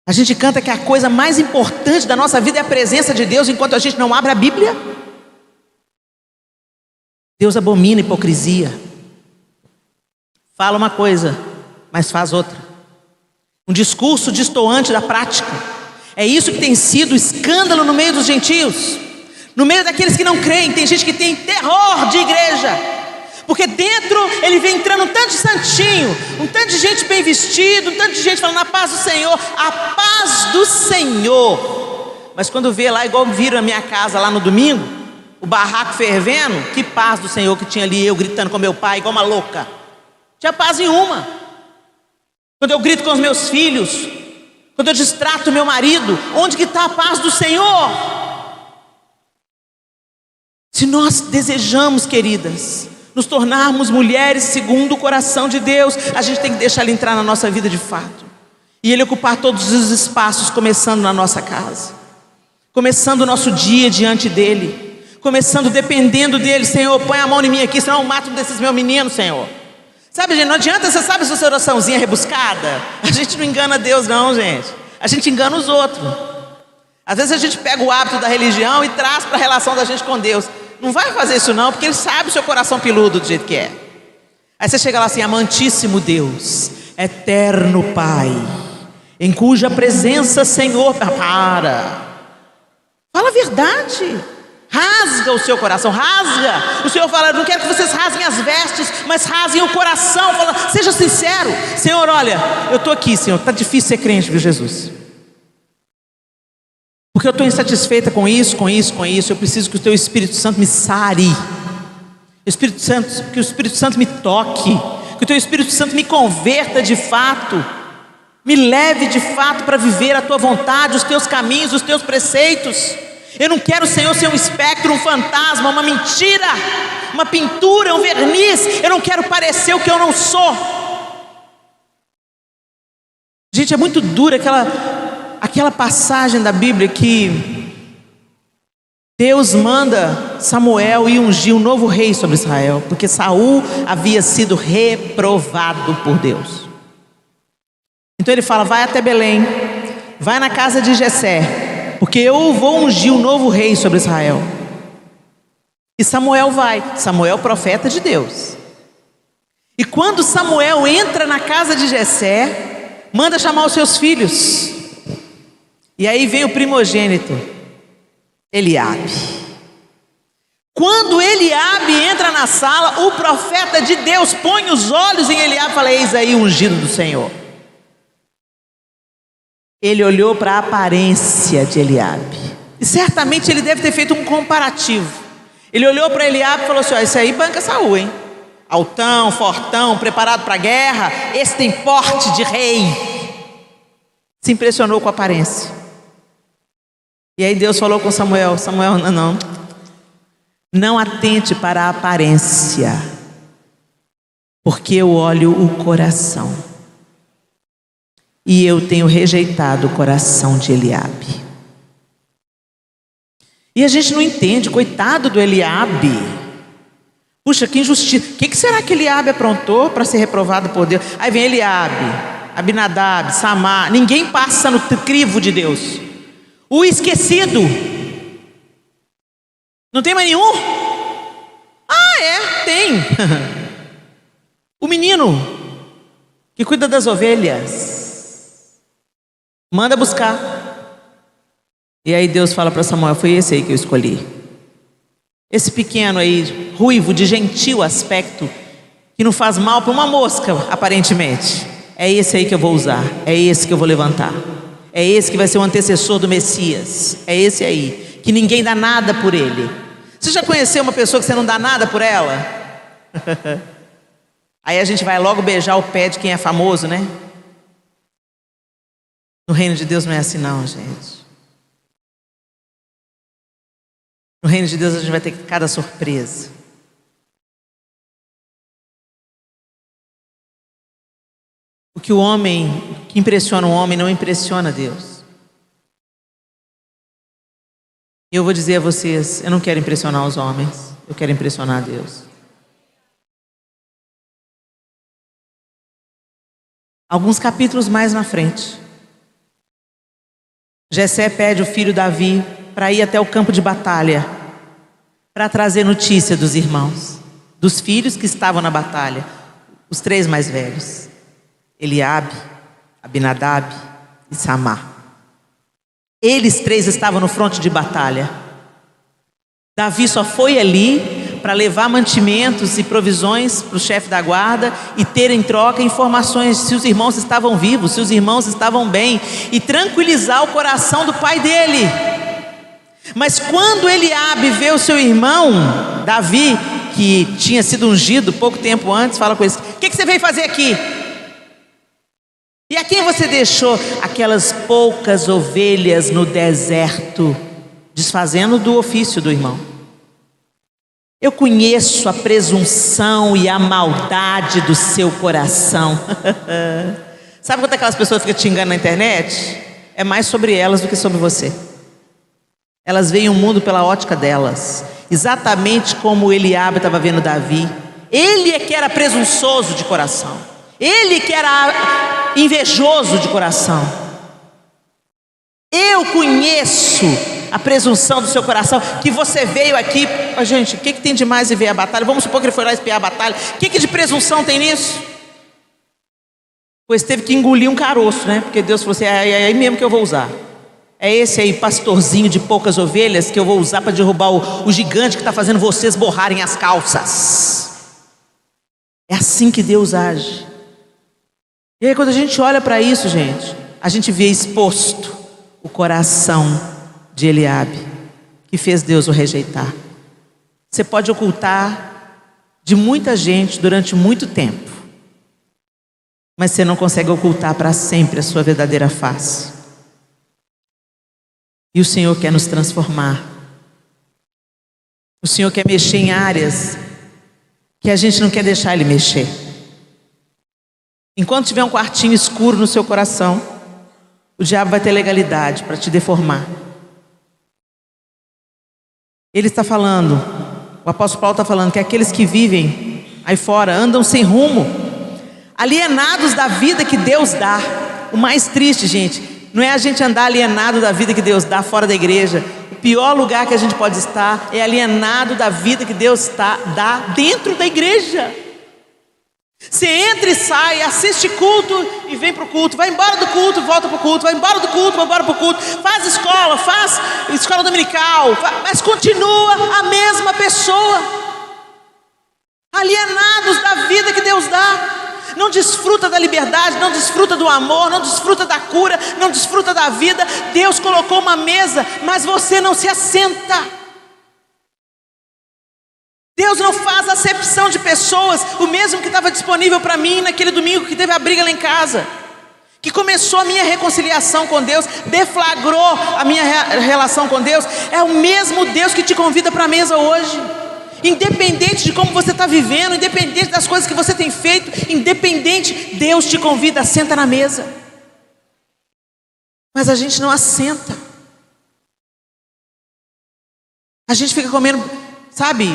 A gente canta que a coisa mais importante da nossa vida é a presença de Deus, enquanto a gente não abre a Bíblia. Deus abomina a hipocrisia. Fala uma coisa, mas faz outra. Um discurso destoante da prática. É isso que tem sido escândalo no meio dos gentios. No meio daqueles que não creem. Tem gente que tem terror de igreja, porque dentro ele vem entrando um tanto de santinho, um tanto de gente bem vestido, um tanto de gente falando a paz do Senhor, a paz do Senhor. Mas quando vê lá, igual viram a minha casa lá no domingo, o barraco fervendo, que paz do Senhor que tinha ali, eu gritando com meu pai igual uma louca. Tinha paz nenhuma. Quando eu grito com os meus filhos, quando eu distrato meu marido, onde que está a paz do Senhor? Se nós desejamos, queridas, nos tornarmos mulheres segundo o coração de Deus, a gente tem que deixar Ele entrar na nossa vida de fato, e Ele ocupar todos os espaços, começando na nossa casa, começando o nosso dia diante dEle, começando dependendo dEle. Senhor, põe a mão em mim aqui, senão eu mato um desses meus meninos, Senhor. Sabe, gente, não adianta, você sabe essa oraçãozinha rebuscada? A gente não engana Deus não, gente. A gente engana os outros. Às vezes a gente pega o hábito da religião e traz para a relação da gente com Deus. Não vai fazer isso não, porque Ele sabe o seu coração peludo do jeito que é. Aí você chega lá assim, amantíssimo Deus, eterno Pai, em cuja presença, Senhor, fala a verdade, rasga o seu coração, rasga. O Senhor fala, não quero que vocês rasguem as vestes, mas rasguem o coração. Fala, seja sincero. Senhor, olha, eu estou aqui, Senhor, está difícil ser crente, viu, Jesus? Porque eu estou insatisfeita com isso. Eu preciso que o Teu Espírito Santo me sare. Que o Espírito Santo me toque. Que o Teu Espírito Santo me converta de fato. Me leve de fato para viver a Tua vontade, os Teus caminhos, os Teus preceitos. Eu não quero, Senhor, ser um espectro, um fantasma, uma mentira, uma pintura, um verniz. Eu não quero parecer o que eu não sou. Gente, é muito dura aquela passagem da Bíblia que Deus manda Samuel ir ungir um novo rei sobre Israel, porque Saul havia sido reprovado por Deus. Então ele fala, vai até Belém, vai na casa de Jessé, porque eu vou ungir um novo rei sobre Israel. E Samuel vai, Samuel profeta de Deus. E quando Samuel entra na casa de Jessé, manda chamar os seus filhos. E aí vem o primogênito, Eliabe. Quando Eliabe entra na sala, o profeta de Deus põe os olhos em Eliabe e fala, eis aí o ungido do Senhor. Ele olhou para a aparência de Eliabe, e certamente ele deve ter feito um comparativo. Ele olhou para Eliabe e falou assim, ó, esse aí banca Saul, hein? Altão, fortão, preparado para a guerra, esse tem porte de rei. Se impressionou com a aparência. E aí Deus falou com Samuel, não atente para a aparência, porque eu olho o coração, e eu tenho rejeitado o coração de Eliabe. E a gente não entende, coitado do Eliabe. Puxa, que injustiça. O que será que Eliabe aprontou para ser reprovado por Deus? Aí vem Eliabe, Abinadab, Samar, ninguém passa no crivo de Deus. O esquecido, não tem mais nenhum? Tem. O menino que cuida das ovelhas, manda buscar. E aí Deus fala para Samuel, foi esse aí que eu escolhi. Esse pequeno aí, ruivo, de gentil aspecto, que não faz mal para uma mosca, aparentemente. É esse aí que eu vou usar, é esse que eu vou levantar. É esse que vai ser o antecessor do Messias. É esse aí, que ninguém dá nada por ele. Você já conheceu uma pessoa que você não dá nada por ela? Aí a gente vai logo beijar o pé de quem é famoso, né? No reino de Deus não é assim não, gente. No reino de Deus a gente vai ter cada surpresa. O que impressiona o homem não impressiona Deus. E eu vou dizer a vocês, eu não quero impressionar os homens, eu quero impressionar Deus. Alguns capítulos mais na frente, Jessé pede o filho Davi para ir até o campo de batalha, para trazer notícia dos irmãos, dos filhos que estavam na batalha, os 3 mais velhos, Eliabe, Abinadab e Samar. Eles 3 estavam no fronte de batalha. Davi só foi ali para levar mantimentos e provisões para o chefe da guarda e ter em troca informações se os irmãos estavam vivos, se os irmãos estavam bem, e tranquilizar o coração do pai dele. Mas quando Eliabe vê o seu irmão Davi, que tinha sido ungido pouco tempo antes, fala com ele: o que você veio fazer aqui? E a quem você deixou aquelas poucas ovelhas no deserto, desfazendo do ofício do irmão? Eu conheço a presunção e a maldade do seu coração. Sabe quando aquelas pessoas ficam te enganando na internet? É mais sobre elas do que sobre você. Elas veem o mundo pela ótica delas, exatamente como Eliabe estava vendo Davi. Ele é que era presunçoso de coração, ele que era invejoso de coração. Eu conheço a presunção do seu coração, que você veio aqui. Gente, o que tem de mais em ver a batalha? Vamos supor que ele foi lá espiar a batalha. O que de presunção tem nisso? Pois teve que engolir um caroço, né? Porque Deus falou assim: é aí mesmo que eu vou usar. É esse aí, pastorzinho de poucas ovelhas, que eu vou usar para derrubar o gigante que está fazendo vocês borrarem as calças. É assim que Deus age. E aí quando a gente olha para isso, gente, a gente vê exposto o coração de Eliabe, que fez Deus o rejeitar. Você pode ocultar de muita gente durante muito tempo, mas você não consegue ocultar para sempre a sua verdadeira face. E o Senhor quer nos transformar. O Senhor quer mexer em áreas que a gente não quer deixar Ele mexer. Enquanto tiver um quartinho escuro no seu coração, o diabo vai ter legalidade para te deformar. Ele está falando, o apóstolo Paulo está falando que aqueles que vivem aí fora andam sem rumo, alienados da vida que Deus dá. O mais triste, gente, não é a gente andar alienado da vida que Deus dá fora da igreja. O pior lugar que a gente pode estar é alienado da vida que Deus dá dentro da igreja. Você entra e sai, assiste culto e vem para o culto, vai embora do culto, volta para o culto, vai embora do culto, vai embora para o culto, faz escola dominical, mas continua a mesma pessoa, alienados da vida que Deus dá. Não desfruta da liberdade, não desfruta do amor, não desfruta da cura, não desfruta da vida. Deus colocou uma mesa, mas você não se assenta. Deus não faz acepção de pessoas. O mesmo que estava disponível para mim naquele domingo que teve a briga lá em casa, que começou a minha reconciliação com Deus, deflagrou a minha relação com Deus, é o mesmo Deus que te convida para a mesa hoje. Independente de como você está vivendo, independente das coisas que você tem feito, independente, Deus te convida, senta na mesa. Mas a gente não assenta. A gente fica comendo, sabe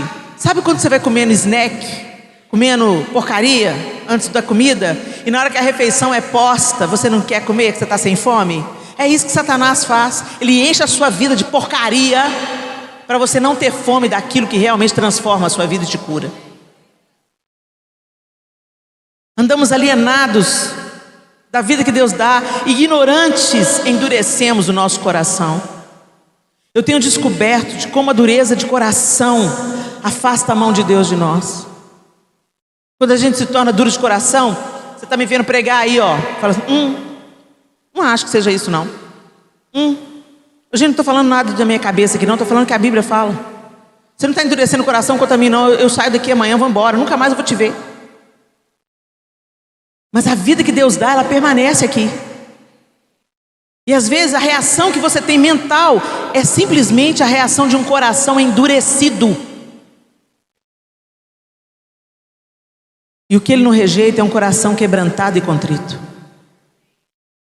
quando você vai comendo snack, comendo porcaria antes da comida, e na hora que a refeição é posta, você não quer comer, que você está sem fome? É isso que Satanás faz. Ele enche a sua vida de porcaria, para você não ter fome daquilo que realmente transforma a sua vida e te cura. Andamos alienados da vida que Deus dá, ignorantes, endurecemos o nosso coração. Eu tenho descoberto de como a dureza de coração afasta a mão de Deus de nós. Quando a gente se torna duro de coração, você está me vendo pregar aí, ó, fala assim, não acho que seja isso não. Gente, não estou falando nada da minha cabeça aqui não, estou falando que a Bíblia fala. Você não está endurecendo o coração contra mim não, eu saio daqui amanhã, vou embora, nunca mais eu vou te ver. Mas a vida que Deus dá, ela permanece aqui. E às vezes a reação que você tem mental é simplesmente a reação de um coração endurecido. E o que Ele não rejeita é um coração quebrantado e contrito.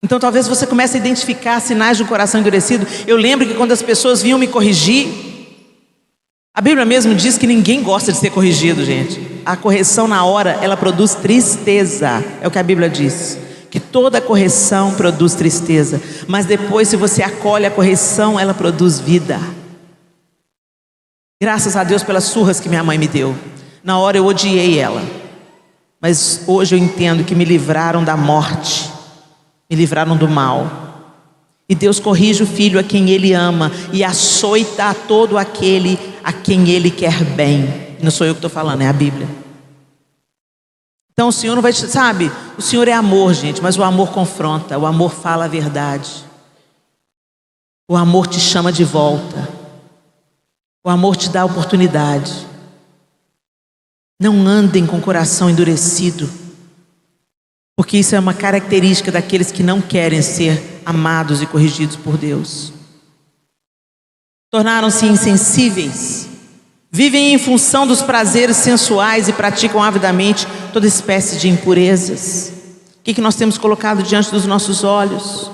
Então talvez você comece a identificar sinais de um coração endurecido. Eu lembro que quando as pessoas vinham me corrigir, a Bíblia mesmo diz que ninguém gosta de ser corrigido, gente. A correção na hora, ela produz tristeza. É o que a Bíblia diz. Que toda correção produz tristeza. Mas depois, se você acolhe a correção, ela produz vida. Graças a Deus pelas surras que minha mãe me deu. Na hora eu odiei ela. Mas hoje eu entendo que me livraram da morte. Me livraram do mal. E Deus corrige o filho a quem Ele ama e açoita a todo aquele a quem Ele quer bem. Não sou eu que estou falando, é a Bíblia. Então o Senhor não vai te... Sabe, o Senhor é amor, gente, mas o amor confronta, o amor fala a verdade. O amor te chama de volta. O amor te dá oportunidade. Não andem com o coração endurecido, porque isso é uma característica daqueles que não querem ser amados e corrigidos por Deus. Tornaram-se insensíveis, vivem em função dos prazeres sensuais e praticam avidamente toda espécie de impurezas. O que nós temos colocado diante dos nossos olhos?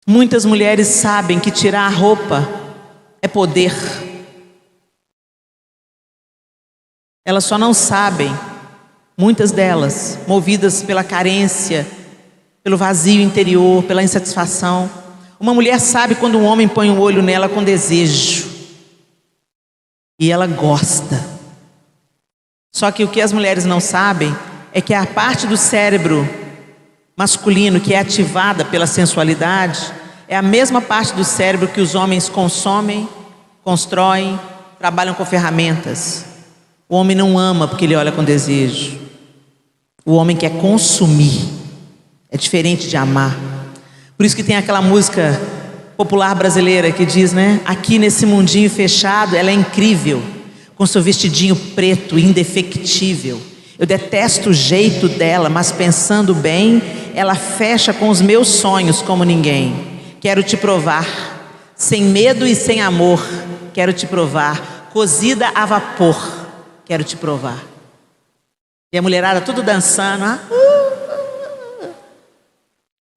Muitas mulheres sabem que tirar a roupa é poder. Elas só não sabem, muitas delas, movidas pela carência, pelo vazio interior, pela insatisfação. Uma mulher sabe quando um homem põe o olho nela com desejo. E ela gosta. Só que o que as mulheres não sabem é que a parte do cérebro masculino que é ativada pela sensualidade é a mesma parte do cérebro que os homens consomem, constroem, trabalham com ferramentas. O homem não ama porque ele olha com desejo. O homem quer consumir. É diferente de amar. Por isso que tem aquela música popular brasileira que diz, né? Aqui nesse mundinho fechado, ela é incrível, com seu vestidinho preto, indefectível. Eu detesto o jeito dela, mas pensando bem, ela fecha com os meus sonhos como ninguém. Quero te provar, sem medo e sem amor. Quero te provar, cozida a vapor. Quero te provar. E a mulherada tudo dançando,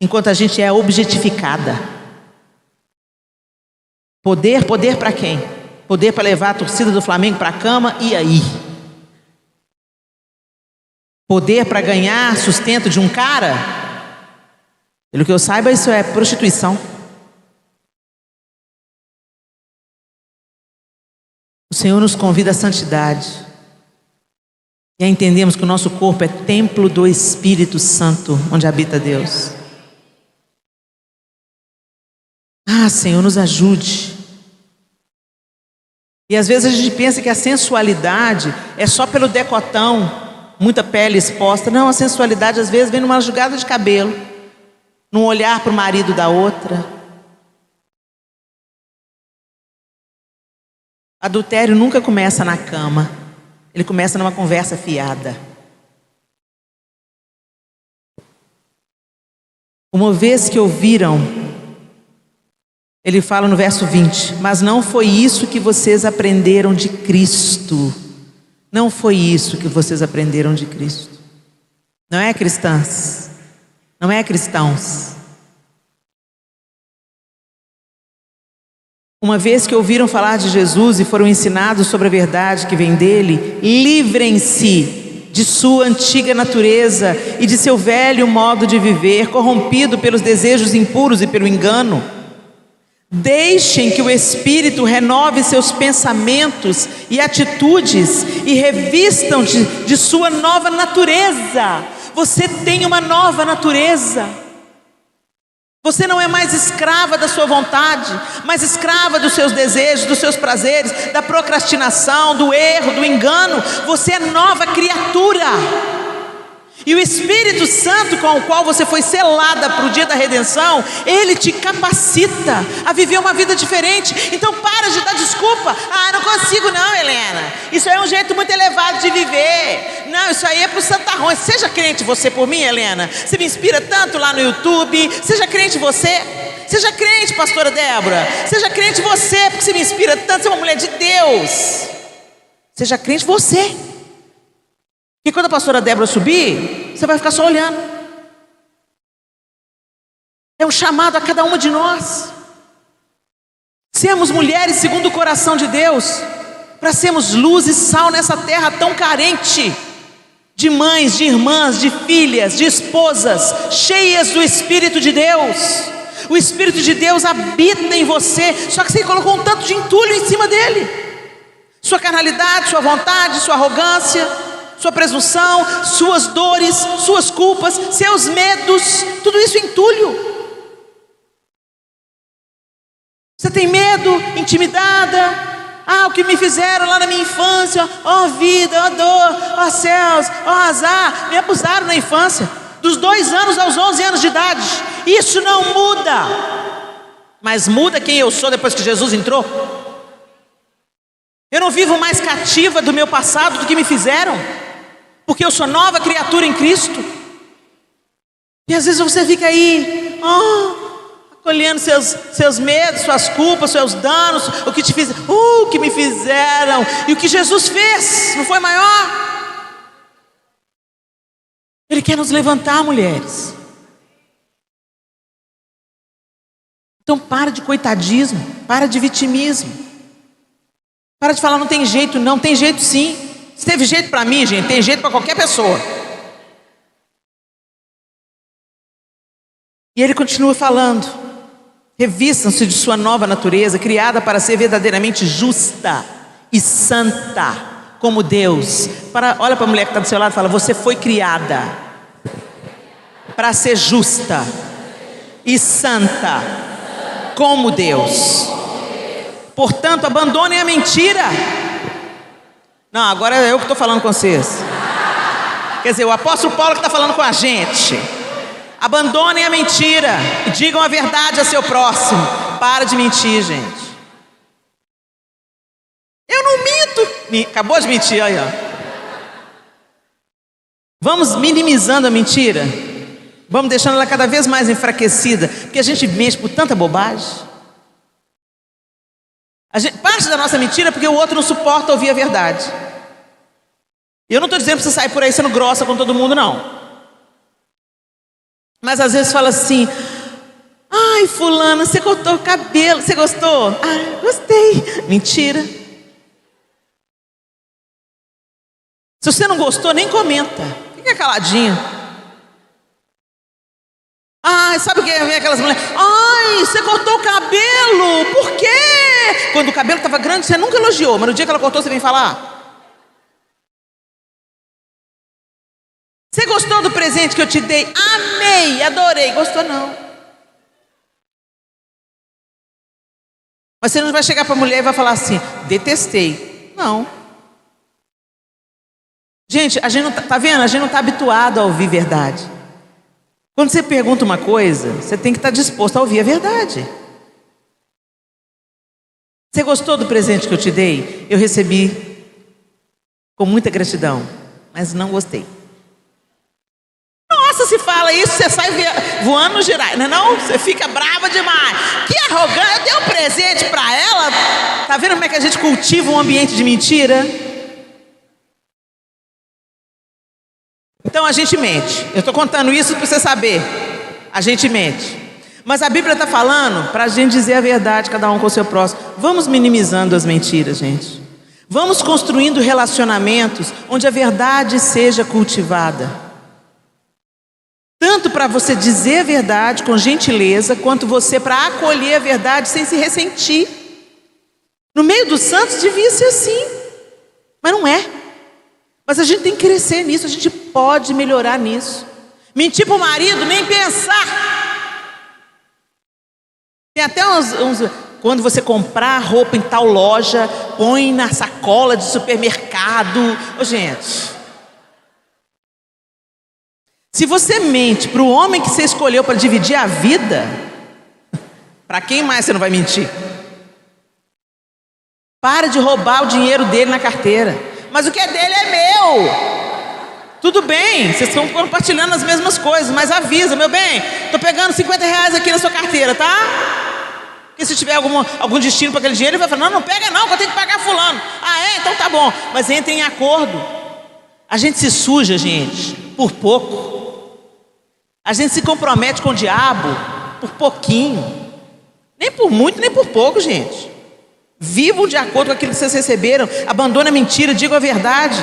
enquanto a gente é objetificada. Poder para quem? Poder para levar a torcida do Flamengo para a cama, e aí? Poder para ganhar sustento de um cara? Pelo que eu saiba, isso é prostituição. O Senhor nos convida à santidade. E aí entendemos que o nosso corpo é templo do Espírito Santo, onde habita Deus. Senhor, nos ajude. E às vezes a gente pensa que a sensualidade é só pelo decotão, muita pele exposta. Não, a sensualidade às vezes vem numa jogada de cabelo, num olhar para o marido da outra. Adultério nunca começa na cama, ele começa numa conversa fiada. Uma vez que ouviram, ele fala no verso 20, mas não foi isso que vocês aprenderam de Cristo. Não foi isso que vocês aprenderam de Cristo. Não é cristãs, não é cristãos. Uma vez que ouviram falar de Jesus e foram ensinados sobre a verdade que vem dele, livrem-se de sua antiga natureza e de seu velho modo de viver, corrompido pelos desejos impuros e pelo engano. Deixem que o Espírito renove seus pensamentos e atitudes e revistam de sua nova natureza. Você tem uma nova natureza. Você não é mais escrava da sua vontade, mas escrava dos seus desejos, dos seus prazeres, da procrastinação, do erro, do engano. Você é nova criatura. E o Espírito Santo com o qual você foi selada para o dia da redenção, ele te capacita a viver uma vida diferente. Então para de dar desculpa. desculpa. Ah, não consigo não, Helena. Isso aí é um jeito muito elevado de viver. Não, isso aí é pro santarrões. Seja crente você por mim, Helena. Você me inspira tanto lá no YouTube. Seja crente você. Seja crente, pastora Débora. Seja crente você, porque você me inspira tanto. Você é uma mulher de Deus. Seja crente você. E quando a pastora Débora subir, você vai ficar só olhando. É um chamado a cada uma de nós. Sermos mulheres segundo o coração de Deus, para sermos luz e sal nessa terra tão carente de mães, de irmãs, de filhas, de esposas, cheias do Espírito de Deus. O Espírito de Deus habita em você, só que você colocou um tanto de entulho em cima dele. Sua carnalidade, sua vontade, sua arrogância, sua presunção, suas dores, suas culpas, seus medos, tudo isso é entulho. Você tem medo, intimidada? Ah, o que me fizeram lá na minha infância, ó vida, ó dor, ó céus, ó azar, me abusaram na infância, dos 2 anos aos 11 anos de idade. Isso não muda, mas muda quem eu sou depois que Jesus entrou. Eu não vivo mais cativa do meu passado, do que me fizeram, porque eu sou nova criatura em Cristo. E às vezes você fica aí, acolhendo seus medos, suas culpas, seus danos, o que te fizeram, o que me fizeram, e o que Jesus fez, não foi maior? Ele quer nos levantar, mulheres. Então para de coitadismo, para de vitimismo. Para de falar não tem jeito, não tem jeito sim. Se teve jeito para mim, gente, tem jeito para qualquer pessoa. E ele continua falando: revistam-se de sua nova natureza, criada para ser verdadeiramente justa e santa, como Deus. Olha para a mulher que está do seu lado e fala: você foi criada para ser justa e santa, como Deus. Portanto, abandonem a mentira. Não, agora é eu que estou falando com vocês. Quer dizer, o apóstolo Paulo que está falando com a gente. Abandonem a mentira e digam a verdade a seu próximo. Para de mentir, gente. Eu não minto. Acabou de mentir, aí, ó. Vamos minimizando a mentira. Vamos deixando ela cada vez mais enfraquecida, porque a gente mente por tanta bobagem. Parte da nossa mentira é porque o outro não suporta ouvir a verdade. Eu não estou dizendo para você sair por aí sendo grossa com todo mundo, não. Mas às vezes fala assim: ai, fulana, você cortou o cabelo, você gostou? Ah, gostei. Mentira. Se você não gostou, nem comenta. Fica caladinho. Ai, sabe o que é aquelas mulheres? Ai, você cortou o cabelo, por quê? Quando o cabelo estava grande, você nunca elogiou, mas no dia que ela cortou, você vem falar. Você gostou do presente que eu te dei? Amei, adorei. Gostou não. Mas você não vai chegar para a mulher e vai falar assim: detestei. Não. Gente, a gente não tá vendo? A gente não está habituado a ouvir verdade. Quando você pergunta uma coisa, você tem que estar disposto a ouvir a verdade. Você gostou do presente que eu te dei? Eu recebi com muita gratidão, mas não gostei. Nossa, se fala isso, você sai voando no girai, não é não? Você fica brava demais. Que arrogante, eu dei um presente para ela. Tá vendo como é que a gente cultiva um ambiente de mentira? Então a gente mente. Eu estou contando isso para você saber. A gente mente. Mas a Bíblia está falando para a gente dizer a verdade, cada um com o seu próximo. Vamos minimizando as mentiras, gente. Vamos construindo relacionamentos onde a verdade seja cultivada. Tanto para você dizer a verdade com gentileza, quanto você para acolher a verdade sem se ressentir. No meio dos santos devia ser assim, mas não é. Mas a gente tem que crescer nisso, a gente pode melhorar nisso. Mentir para o marido, nem pensar. Tem até quando você comprar roupa em tal loja, põe na sacola de supermercado. Ô, gente, se você mente para o homem que você escolheu para dividir a vida, para quem mais você não vai mentir? Para de roubar o dinheiro dele na carteira. Mas o que é dele é meu. Tudo bem, vocês estão compartilhando as mesmas coisas, mas avisa, meu bem, estou pegando R$ 50 aqui na sua carteira, tá? Porque se tiver algum destino para aquele dinheiro, ele vai falar, não pega não, que eu tenho que pagar fulano. Ah, é? Então tá bom. Mas entre em acordo. A gente se suja, gente, por pouco. A gente se compromete com o diabo por pouquinho. Nem por muito, nem por pouco, gente. Vivam de acordo com aquilo que vocês receberam. Abandone a mentira, digam a verdade.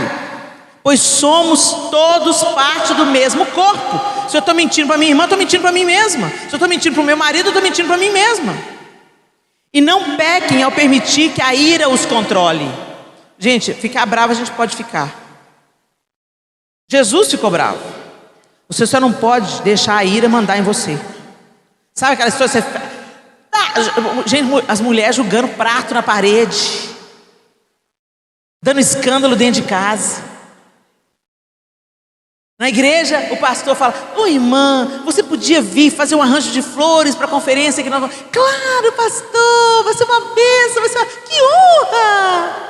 Pois somos todos parte do mesmo corpo. Se eu estou mentindo para minha irmã, estou mentindo para mim mesma. Se eu estou mentindo para o meu marido, eu estou mentindo para mim mesma. E não pequem ao permitir que a ira os controle. Gente, ficar bravo a gente pode ficar. Jesus ficou bravo. Você só não pode deixar a ira mandar em você. Sabe aquela história que você... Gente, as mulheres jogando prato na parede, dando escândalo dentro de casa. Na igreja, o pastor fala, ô irmã, você podia vir fazer um arranjo de flores para a conferência que nós vamos... Claro, pastor, vai ser uma bênção, vai ser uma... Que honra!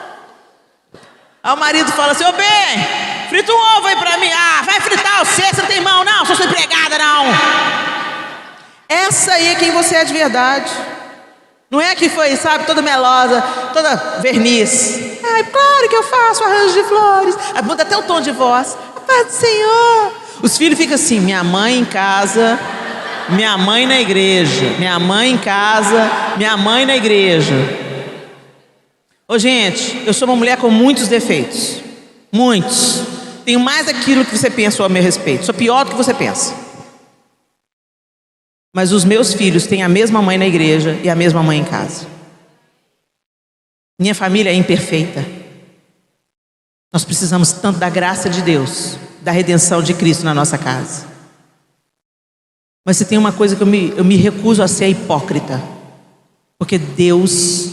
Aí o marido fala assim, ô bem, frita um ovo aí para mim. Ah, vai fritar você não tem mão não, sou sua empregada não. Essa aí é quem você é de verdade. Não é que foi, sabe, toda melosa, toda verniz. Ai, claro que eu faço arranjo de flores. Aí muda até o tom de voz. A paz do Senhor. Os filhos ficam assim, minha mãe em casa, minha mãe na igreja. Minha mãe em casa, minha mãe na igreja. Ô gente, eu sou uma mulher com muitos defeitos. Muitos. Tenho mais daquilo que você pensa a meu respeito. Sou pior do que você pensa. Mas os meus filhos têm a mesma mãe na igreja e a mesma mãe em casa. Minha família é imperfeita. Nós precisamos tanto da graça de Deus, da redenção de Cristo na nossa casa. Mas se tem uma coisa que eu me recuso a ser hipócrita, porque Deus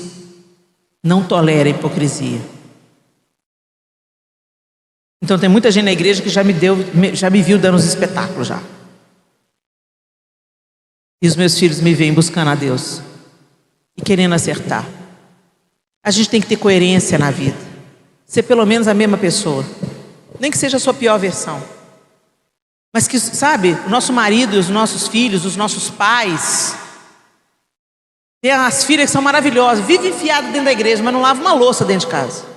não tolera a hipocrisia. Então tem muita gente na igreja que já me viu dando uns espetáculos já. E os meus filhos me veem buscando a Deus e querendo acertar. A gente tem que ter coerência na vida. Ser pelo menos a mesma pessoa. Nem que seja a sua pior versão. Mas que, sabe, o nosso marido, os nossos filhos, os nossos pais. Tem as filhas que são maravilhosas. Vive enfiado dentro da igreja, mas não lava uma louça dentro de casa.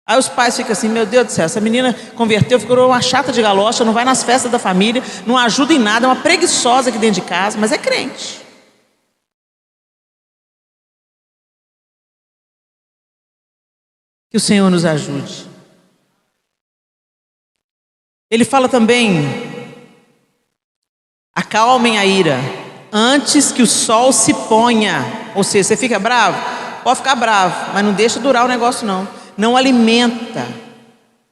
Aí os pais ficam assim, meu Deus do céu, essa menina converteu, ficou uma chata de galocha, não vai nas festas da família, não ajuda em nada, é uma preguiçosa aqui dentro de casa, mas é crente. Que o Senhor nos ajude. Ele fala também, acalmem a ira, antes que o sol se ponha. Ou seja, você fica bravo? Pode ficar bravo, mas não deixa durar o negócio não. Não alimenta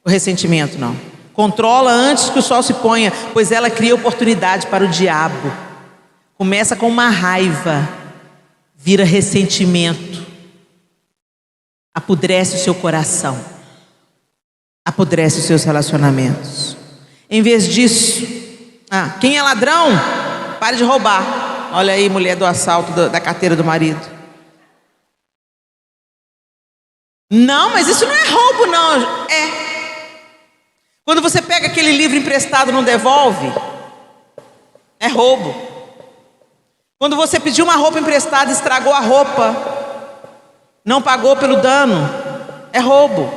o ressentimento, não. Controla antes que o sol se ponha, pois ela cria oportunidade para o diabo. Começa com uma raiva, vira ressentimento, apodrece o seu coração, apodrece os seus relacionamentos. Em vez disso, quem é ladrão, pare de roubar. Olha aí, mulher do assalto da carteira do marido. Não, mas isso não é roubo não. É. Quando você pega aquele livro emprestado e não devolve, é roubo. Quando você pediu uma roupa emprestada e estragou a roupa, não pagou pelo dano, é roubo.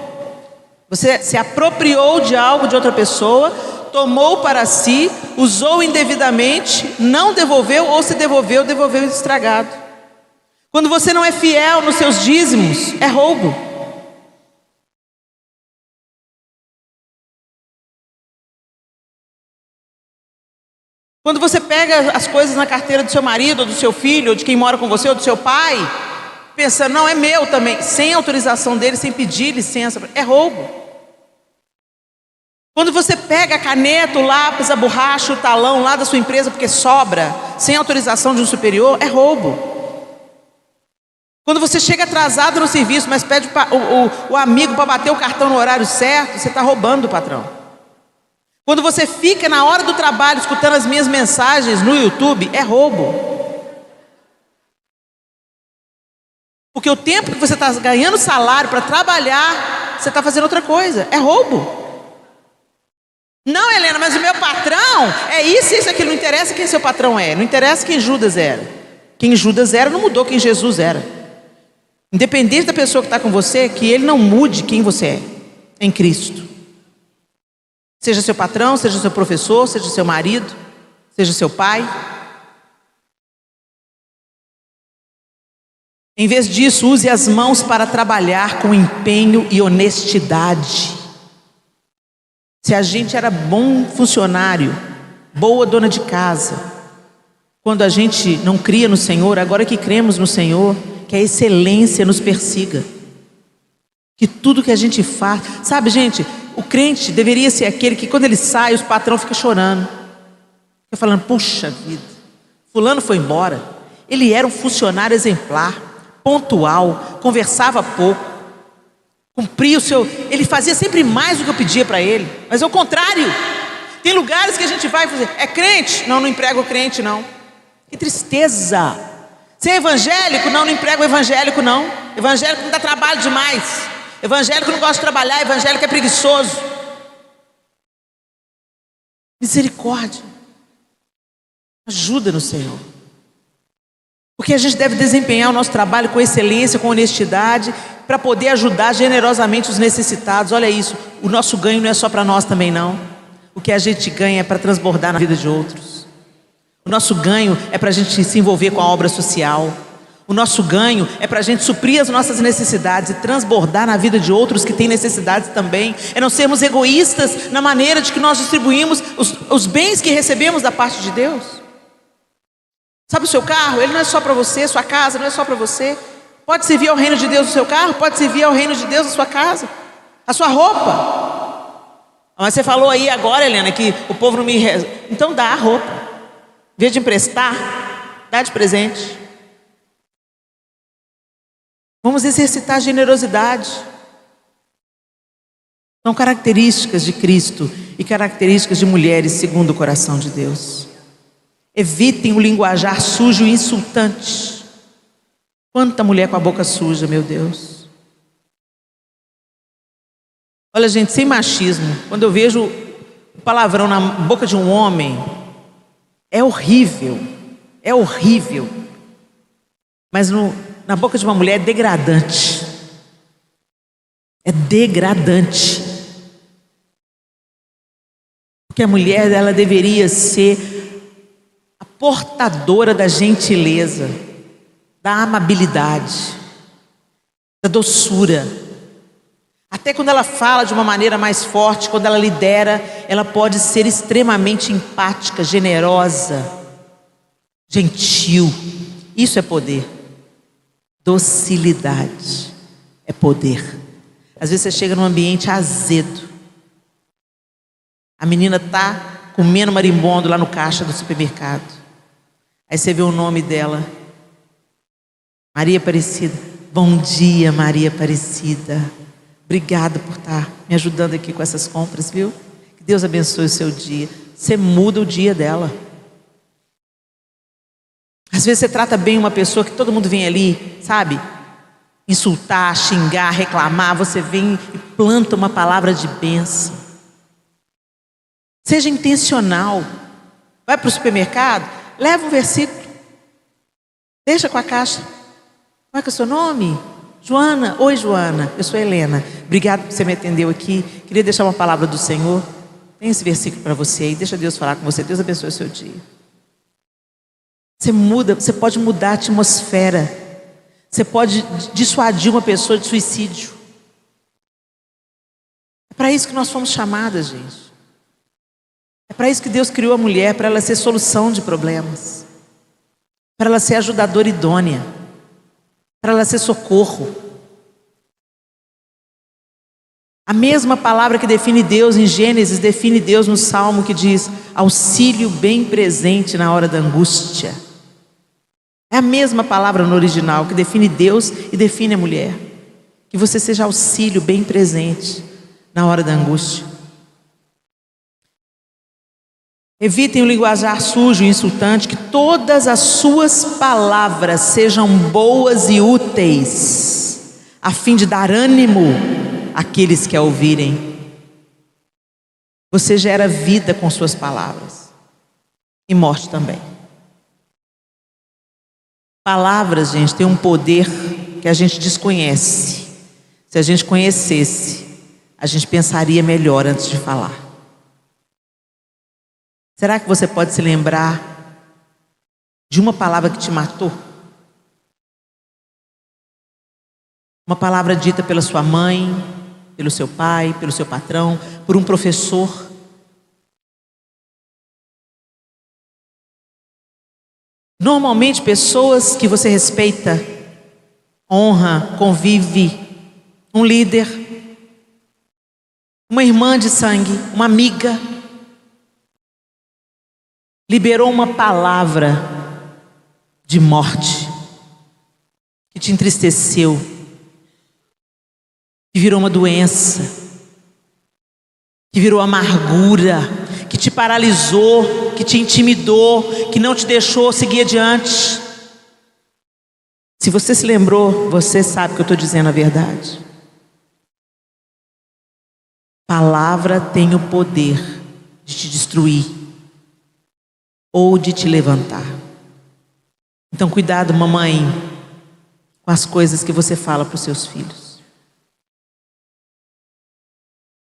Você se apropriou de algo de outra pessoa, tomou para si, usou indevidamente, não devolveu, ou se devolveu, devolveu estragado. Quando você não é fiel nos seus dízimos, é roubo. Quando você pega as coisas na carteira do seu marido, ou do seu filho, ou de quem mora com você, ou do seu pai, pensando, não, é meu também, sem autorização dele, sem pedir licença, é roubo. Quando você pega a caneta, o lápis, a borracha, o talão lá da sua empresa, porque sobra, sem autorização de um superior, é roubo. Quando você chega atrasado no serviço, mas pede o amigo para bater o cartão no horário certo, você está roubando do patrão. Quando você fica na hora do trabalho escutando as minhas mensagens no YouTube, é roubo. Porque o tempo que você está ganhando salário para trabalhar, você está fazendo outra coisa. É roubo. Não, Helena, mas o meu patrão é isso, isso, aquilo. Não interessa quem seu patrão é. Não interessa quem Judas era. Quem Judas era não mudou quem Jesus era. Independente da pessoa que está com você, que ele não mude quem você é em Cristo. Seja seu patrão, seja seu professor, seja seu marido, seja seu pai. Em vez disso, use as mãos para trabalhar com empenho e honestidade. Se a gente era bom funcionário, boa dona de casa, quando a gente não cria no Senhor, agora que cremos no Senhor, que a excelência nos persiga. Que tudo que a gente faz... Sabe, gente, o crente deveria ser aquele que quando ele sai, os patrão ficam chorando. Fica falando, puxa vida, fulano foi embora. Ele era um funcionário exemplar, pontual, conversava pouco. Cumpria o seu... Ele fazia sempre mais do que eu pedia para ele. Mas é o contrário. Tem lugares que a gente vai fazer. É crente? Não, não emprega o crente, não. Que tristeza. Você é evangélico? Não, não emprega o evangélico, não. Evangélico não dá trabalho demais. Evangélico não gosta de trabalhar. Evangélico é preguiçoso. Misericórdia. Ajuda no Senhor. Porque a gente deve desempenhar o nosso trabalho com excelência, com honestidade, para poder ajudar generosamente os necessitados. Olha isso, o nosso ganho não é só para nós também não. O que a gente ganha é para transbordar na vida de outros. O nosso ganho é para a gente se envolver com a obra social. O nosso ganho é para a gente suprir as nossas necessidades e transbordar na vida de outros que têm necessidades também. É não sermos egoístas na maneira de que nós distribuímos os bens que recebemos da parte de Deus. Sabe o seu carro? Ele não é só para você, sua casa não é só para você. Pode servir ao reino de Deus o seu carro, pode servir ao reino de Deus a sua casa, a sua roupa. Mas você falou aí agora, Helena, que o povo não me... Então dá a roupa. Em vez de emprestar, dá de presente. Vamos exercitar a generosidade. São características de Cristo e características de mulheres segundo o coração de Deus. Evitem o linguajar sujo e insultante. Quanta mulher com a boca suja, meu Deus. Olha, gente, sem machismo, quando eu vejo palavrão na boca de um homem, é horrível. É horrível. Mas na boca de uma mulher é degradante. É degradante. Porque a mulher, ela deveria ser a portadora da gentileza, da amabilidade, da doçura. Até quando ela fala de uma maneira mais forte, quando ela lidera, ela pode ser extremamente empática, generosa, gentil. Isso é poder. Docilidade é poder. Às vezes você chega num ambiente azedo. A menina está comendo marimbondo lá no caixa do supermercado. Aí você vê o nome dela, Maria Aparecida. Bom dia, Maria Aparecida. Obrigada por estar me ajudando aqui com essas compras, viu? Que Deus abençoe o seu dia. Você muda o dia dela. Às vezes você trata bem uma pessoa que todo mundo vem ali, sabe? Insultar, xingar, reclamar. Você vem e planta uma palavra de bênção. Seja intencional. Vai para o supermercado, leva um versículo. Deixa com a caixa. Como é que é o seu nome? Joana. Oi, Joana. Eu sou Helena. Obrigado por você me atendeu aqui. Queria deixar uma palavra do Senhor. Tem esse versículo para você aí. Deixa Deus falar com você. Deus abençoe o seu dia. Você pode mudar a atmosfera. Você pode dissuadir uma pessoa de suicídio. É para isso que nós fomos chamadas, gente. É para isso que Deus criou a mulher, para ela ser solução de problemas, para ela ser ajudadora idônea, para ela ser socorro. A mesma palavra que define Deus em Gênesis, define Deus no Salmo que diz auxílio bem presente na hora da angústia. É a mesma palavra no original que define Deus e define a mulher. Que você seja auxílio bem presente na hora da angústia. Evitem o linguajar sujo e insultante, que todas as suas palavras sejam boas e úteis, a fim de dar ânimo àqueles que a ouvirem. Você gera vida com suas palavras e morte também. Palavras, gente, têm um poder que a gente desconhece. Se a gente conhecesse, a gente pensaria melhor antes de falar. Será que você pode se lembrar de uma palavra que te matou? Uma palavra dita pela sua mãe, pelo seu pai, pelo seu patrão, por um professor. Normalmente pessoas que você respeita, honra, convive, um líder, uma irmã de sangue, uma amiga, liberou uma palavra de morte que te entristeceu, que virou uma doença, que virou amargura, que te paralisou, que te intimidou, que não te deixou seguir adiante. Se você se lembrou, você sabe que eu estou dizendo a verdade. Palavra tem o poder de te destruir ou de te levantar. Então cuidado, mamãe, com as coisas que você fala para os seus filhos.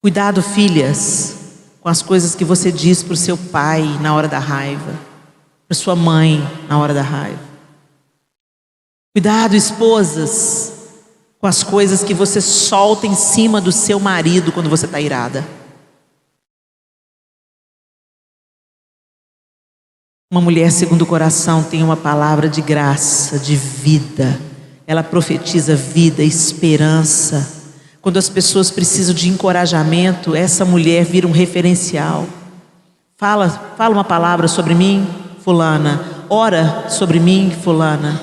Cuidado, filhas, com as coisas que você diz para o seu pai na hora da raiva, para sua mãe na hora da raiva. Cuidado, esposas, com as coisas que você solta em cima do seu marido quando você está irada. Uma mulher segundo o coração tem uma palavra de graça, de vida. Ela profetiza vida, esperança. Quando as pessoas precisam de encorajamento, essa mulher vira um referencial. Fala uma palavra sobre mim, fulana. Ora sobre mim, fulana.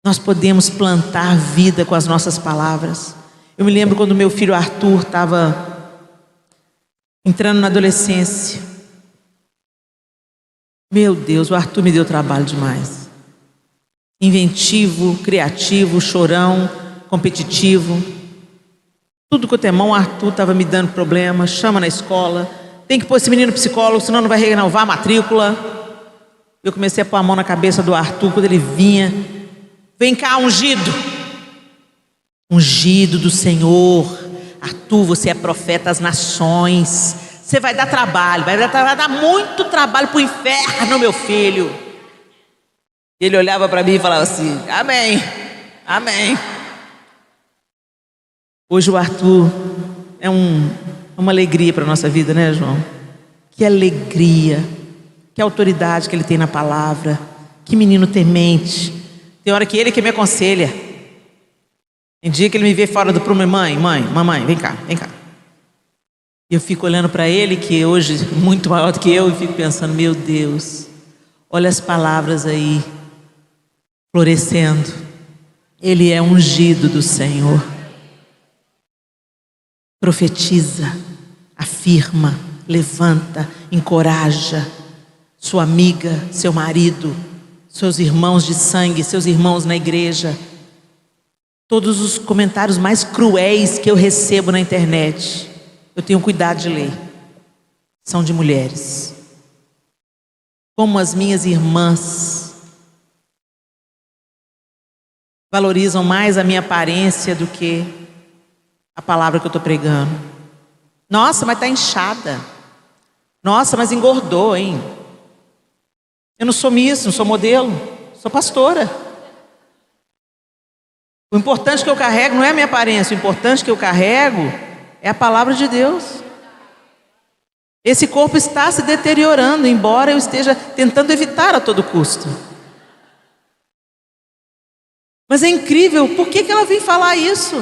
Nós podemos plantar vida com as nossas palavras. Eu me lembro quando meu filho Arthur estava entrando na adolescência. Meu Deus, o Arthur me deu trabalho demais. Inventivo, criativo, chorão, competitivo. Tudo que eu temão, o Arthur estava me dando problema. Chama na escola. Tem que pôr esse menino psicólogo, senão não vai renovar a matrícula. Eu comecei a pôr a mão na cabeça do Arthur quando ele vinha. Vem cá, ungido. Ungido do Senhor. Arthur, você é profeta às nações. Você vai dar trabalho, vai dar muito trabalho para o inferno, meu filho. Ele olhava para mim e falava assim: amém, amém. Hoje o Arthur é uma alegria para a nossa vida, né, João? Que alegria, que autoridade que ele tem na palavra, que menino temente. Tem hora que ele que me aconselha. Tem dia que ele me vê fora do prumo: mamãe, vem cá, vem cá. E eu fico olhando para ele, que hoje é muito maior do que eu, e fico pensando: meu Deus, olha as palavras aí, florescendo. Ele é ungido do Senhor. Profetiza, afirma, levanta, encoraja sua amiga, seu marido, seus irmãos de sangue, seus irmãos na igreja. Todos os comentários mais cruéis que eu recebo na internet, eu tenho cuidado de ler. São de mulheres. Como as minhas irmãs valorizam mais a minha aparência do que a palavra que eu estou pregando. Nossa, mas está inchada. Nossa, mas engordou, hein? Eu não sou miss, não sou modelo, sou pastora. O importante que eu carrego não é a minha aparência, o importante que eu carrego é a palavra de Deus. Esse corpo está se deteriorando, embora eu esteja tentando evitar a todo custo. Mas é incrível, por que ela vem falar isso?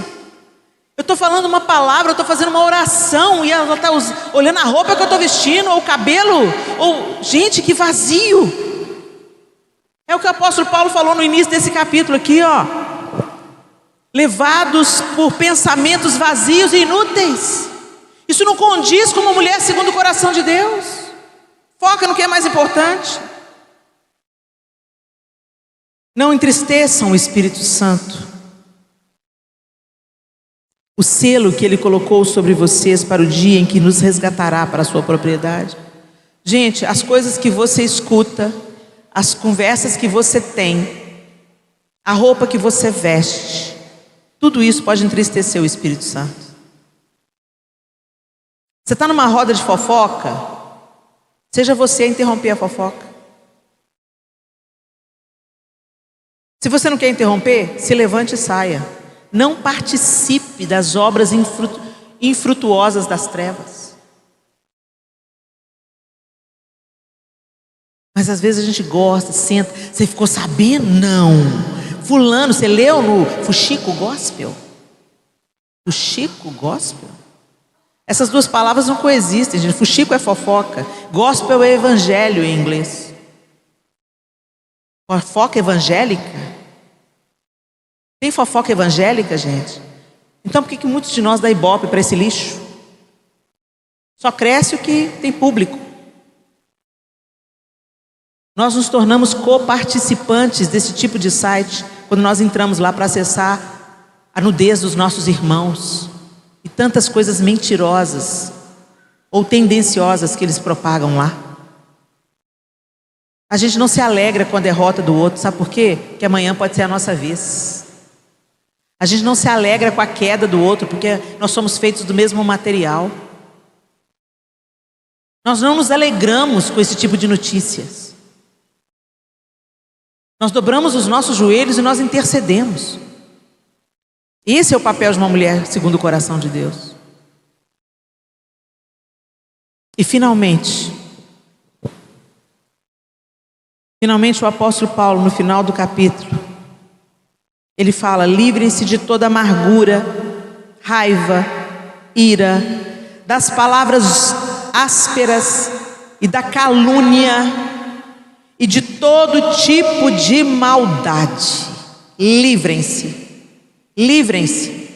Eu estou falando uma palavra, eu estou fazendo uma oração, e ela está olhando a roupa que eu estou vestindo, ou o cabelo, ou... Gente, que vazio! É o que o apóstolo Paulo falou no início desse capítulo aqui, ó. Levados por pensamentos vazios e inúteis. Isso não condiz com uma mulher segundo o coração de Deus. Foca no que é mais importante. Não entristeçam o Espírito Santo. O selo que Ele colocou sobre vocês para o dia em que nos resgatará para a sua propriedade. Gente, as coisas que você escuta, as conversas que você tem, a roupa que você veste, tudo isso pode entristecer o Espírito Santo. Você está numa roda de fofoca, seja você a interromper a fofoca. Se você não quer interromper, se levante e saia. Não participe das obras infrutuosas das trevas. Mas às vezes a gente gosta, senta. Você ficou sabendo? Não. Fulano, você leu no Fuxico Gospel? Fuxico Gospel? Essas duas palavras não coexistem, gente. Fuxico é fofoca, gospel é evangelho em inglês. Fofoca evangélica? Tem fofoca evangélica, gente? Então por que muitos de nós dá ibope para esse lixo? Só cresce o que tem público. Nós nos tornamos coparticipantes desse tipo de site quando nós entramos lá para acessar a nudez dos nossos irmãos e tantas coisas mentirosas ou tendenciosas que eles propagam lá. A gente não se alegra com a derrota do outro, sabe por quê? Porque amanhã pode ser a nossa vez. A gente não se alegra com a queda do outro, porque nós somos feitos do mesmo material. Nós não nos alegramos com esse tipo de notícias. Nós dobramos os nossos joelhos e nós intercedemos. Esse é o papel de uma mulher segundo o coração de Deus. E finalmente o apóstolo Paulo, no final do capítulo, ele fala: livrem-se de toda amargura, raiva, ira, das palavras ásperas e da calúnia e de todo tipo de maldade. Livrem-se, livrem-se.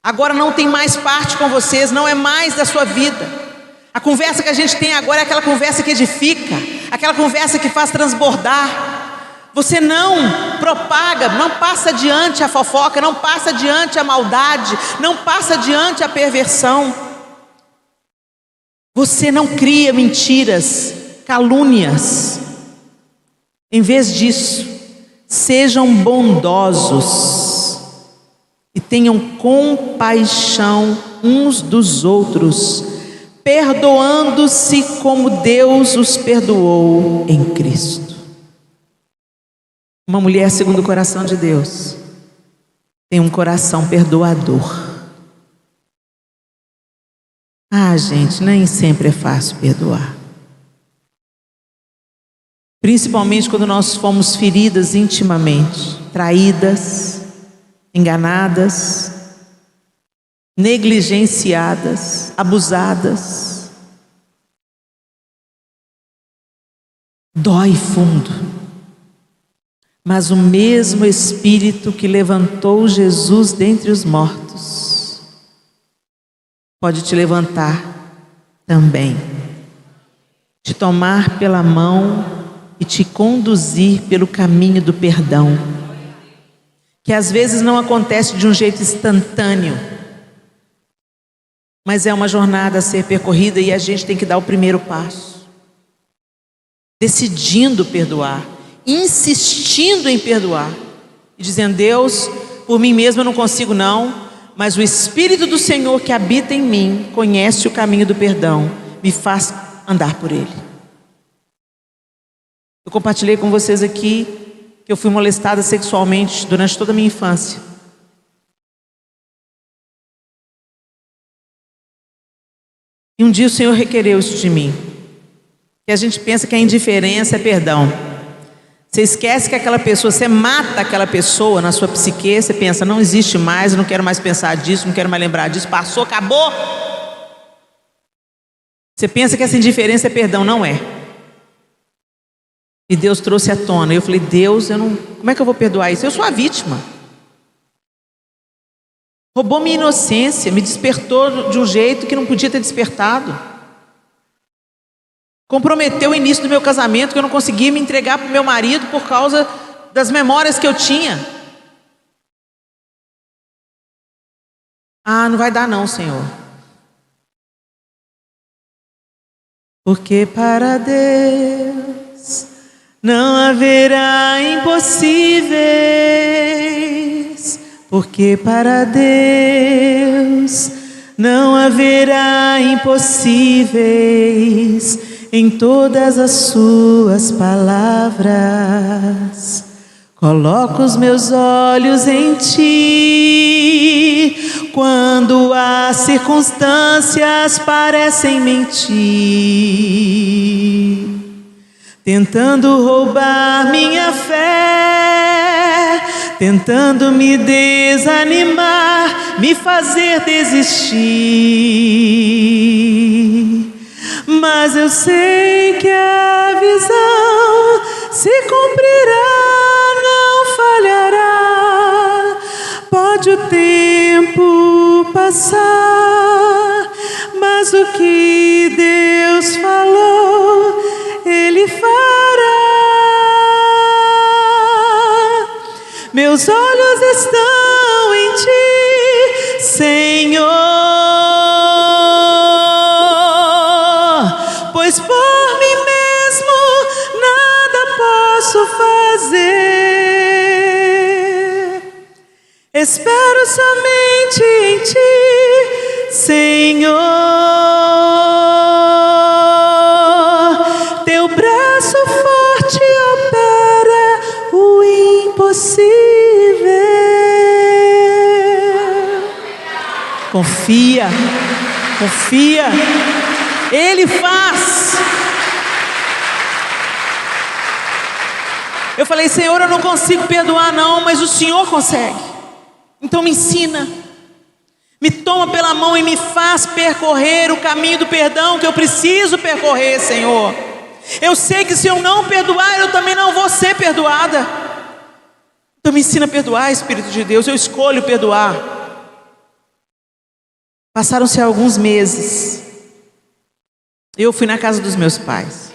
Agora não tem mais parte com vocês, não é mais da sua vida. A conversa que a gente tem agora é aquela conversa que edifica, aquela conversa que faz transbordar. Você não propaga, não passa adiante a fofoca, não passa adiante a maldade, não passa adiante a perversão. Você não cria mentiras, calúnias. Em vez disso, sejam bondosos e tenham compaixão uns dos outros, perdoando-se como Deus os perdoou em Cristo. Uma mulher segundo o coração de Deus tem um coração perdoador. Gente, nem sempre é fácil perdoar. Principalmente quando nós fomos feridas intimamente, traídas, enganadas, negligenciadas, abusadas. Dói fundo. Mas o mesmo Espírito que levantou Jesus dentre os mortos pode te levantar também, te tomar pela mão e te conduzir pelo caminho do perdão, que às vezes não acontece de um jeito instantâneo, mas é uma jornada a ser percorrida e a gente tem que dar o primeiro passo, decidindo perdoar, insistindo em perdoar e dizendo: Deus, por mim mesmo eu não consigo não, mas o Espírito do Senhor que habita em mim conhece o caminho do perdão, me faz andar por ele. Eu compartilhei com vocês aqui que eu fui molestada sexualmente durante toda a minha infância. E um dia o Senhor requereu isso de mim, que a gente pensa que a indiferença é perdão. Você esquece que aquela pessoa, você mata aquela pessoa na sua psique, você pensa: não existe mais, eu não quero mais pensar disso, não quero mais lembrar disso, passou, acabou. Você pensa que essa indiferença é perdão, não é. E Deus trouxe à tona. Eu falei: Deus, como é que eu vou perdoar isso? Eu sou a vítima. roubou minha inocência, me despertou de um jeito que não podia ter despertado, comprometeu o início do meu casamento, que eu não conseguia me entregar para o meu marido por causa das memórias que eu tinha. Não vai dar não, Senhor. Porque para Deus não haverá impossíveis. Porque para Deus não haverá impossíveis em todas as suas palavras. Coloco os meus olhos em ti, quando as circunstâncias parecem mentir, tentando roubar minha fé, tentando me desanimar, me fazer desistir. Mas eu sei que a visão se cumprirá, não falhará. Pode o tempo passar, mas o que Deus falou, Ele fará. Meus olhos estão em ti, Senhor, pois por mim mesmo nada posso fazer. Espero somente em ti, Senhor. Teu braço forte opera o impossível. Confia, confia. Ele faz. Eu falei, Senhor, eu não consigo perdoar não, mas o Senhor consegue. Então me ensina, me toma pela mão e me faz percorrer o caminho do perdão que eu preciso percorrer, Senhor. Eu sei que se eu não perdoar, eu também não vou ser perdoada. Então me ensina a perdoar, Espírito de Deus, eu escolho perdoar. Passaram-se alguns meses. Eu fui na casa dos meus pais.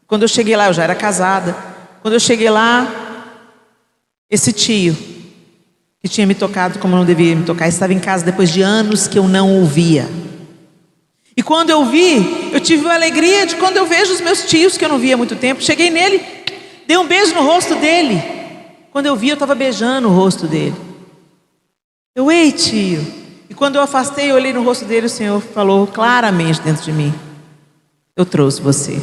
Quando eu cheguei lá, eu já era casada. Quando eu cheguei lá, esse tio, que tinha me tocado como não devia me tocar, estava em casa depois de anos que eu não o via. E quando eu vi, eu tive a alegria de quando eu vejo os meus tios, que eu não via há muito tempo. Cheguei nele, dei um beijo no rosto dele. Quando eu vi, eu estava beijando o rosto dele. Ei, tio. E quando eu afastei, eu olhei no rosto dele, o Senhor falou claramente dentro de mim: eu trouxe você.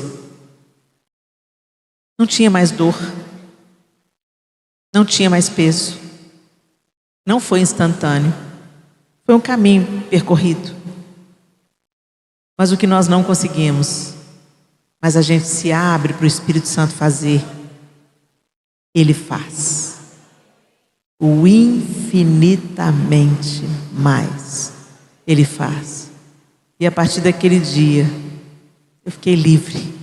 Não tinha mais dor, não tinha mais peso, não foi instantâneo, foi um caminho percorrido. Mas o que nós não conseguimos, mas a gente se abre para o Espírito Santo fazer, Ele faz o infinitamente mais. Ele faz. E a partir daquele dia eu fiquei livre.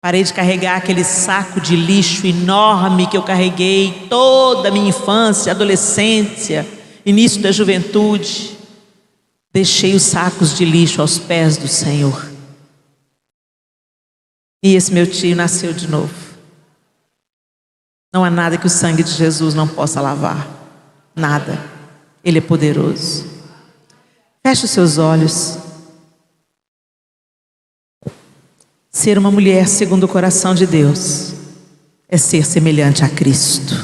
Parei de carregar aquele saco de lixo enorme que eu carreguei toda a minha infância, adolescência, início da juventude. Deixei os sacos de lixo aos pés do Senhor. E esse meu tio nasceu de novo. Não há nada que o sangue de Jesus não possa lavar. Nada. Ele é poderoso. Feche os seus olhos. Ser uma mulher segundo o coração de Deus é ser semelhante a Cristo.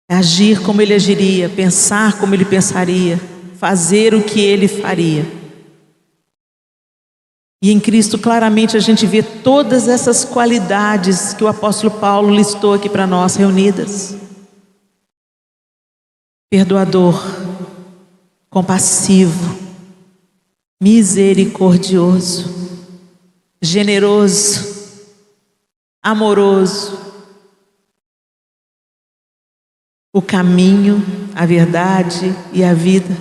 É agir como Ele agiria, pensar como Ele pensaria, fazer o que Ele faria. E em Cristo claramente a gente vê todas essas qualidades que o apóstolo Paulo listou aqui para nós reunidas. Perdoador, compassivo, misericordioso, generoso, amoroso. O caminho, a verdade e a vida.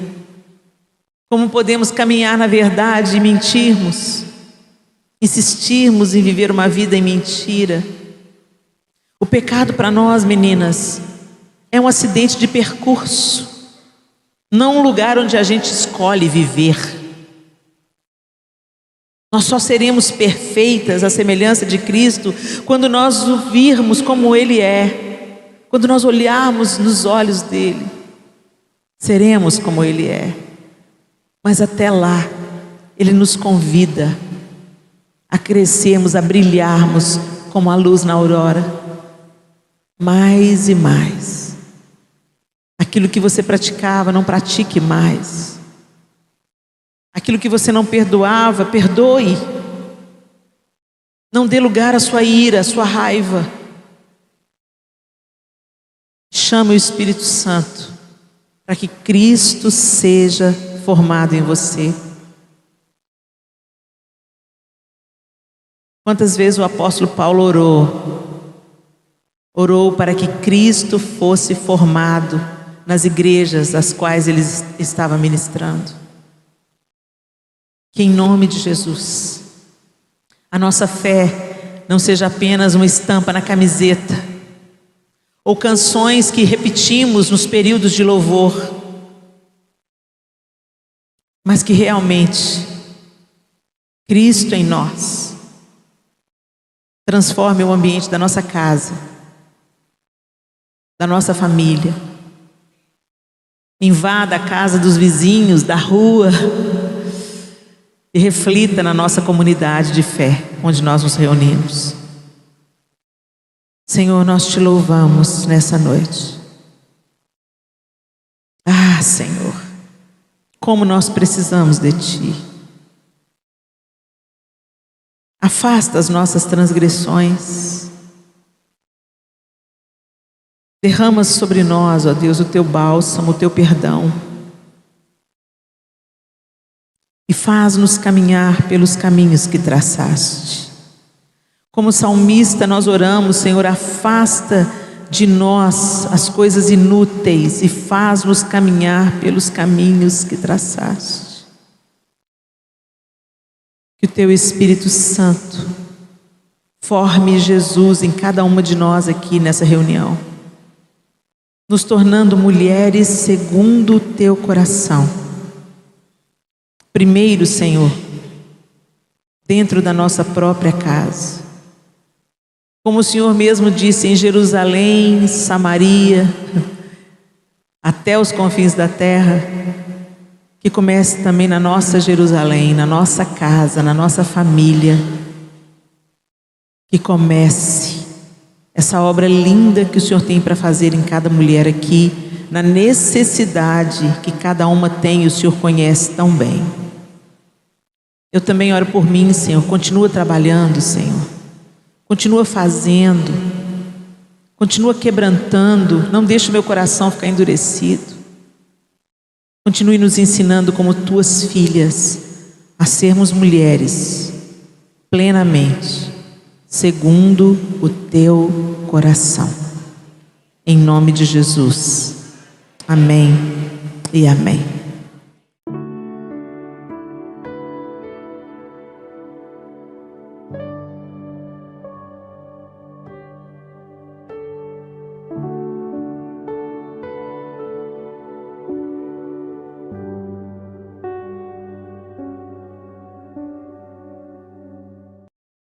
Como podemos caminhar na verdade e mentirmos? Insistirmos em viver uma vida em mentira? O pecado para nós, meninas, é um acidente de percurso, não um lugar onde a gente escolhe viver. Nós só seremos perfeitas à semelhança de Cristo quando nós o virmos como Ele é, quando nós olharmos nos olhos dEle, seremos como Ele é. Mas até lá, Ele nos convida a crescermos, a brilharmos como a luz na aurora, mais e mais. Aquilo que você praticava, não pratique mais. Aquilo que você não perdoava, perdoe. Não dê lugar à sua ira, à sua raiva. Chame o Espírito Santo para que Cristo seja formado em você. Quantas vezes o apóstolo Paulo orou para que Cristo fosse formado nas igrejas às quais ele estava ministrando. Que em nome de Jesus, a nossa fé não seja apenas uma estampa na camiseta, ou canções que repetimos nos períodos de louvor, mas que realmente Cristo em nós transforme o ambiente da nossa casa, da nossa família, invada a casa dos vizinhos, da rua, e reflita na nossa comunidade de fé, onde nós nos reunimos. Senhor, nós te louvamos nessa noite. Ah, Senhor, como nós precisamos de Ti. Afasta as nossas transgressões. Derrama sobre nós, ó Deus, o Teu bálsamo, o Teu perdão. E faz-nos caminhar pelos caminhos que traçaste. Como salmista nós oramos, Senhor, afasta de nós as coisas inúteis e faz-nos caminhar pelos caminhos que traçaste. Que o Teu Espírito Santo forme Jesus em cada uma de nós aqui nessa reunião, nos tornando mulheres segundo o Teu coração. Primeiro, Senhor, dentro da nossa própria casa. Como o Senhor mesmo disse, em Jerusalém, Samaria, até os confins da terra, que comece também na nossa Jerusalém, na nossa casa, na nossa família. Que comece essa obra linda que o Senhor tem para fazer em cada mulher aqui, na necessidade que cada uma tem, o Senhor conhece tão bem. Eu também oro por mim, Senhor. Continua trabalhando, Senhor. Continua fazendo. Continua quebrantando. Não deixe o meu coração ficar endurecido. Continue nos ensinando como Tuas filhas a sermos mulheres plenamente, segundo o Teu coração. Em nome de Jesus. Amém e amém.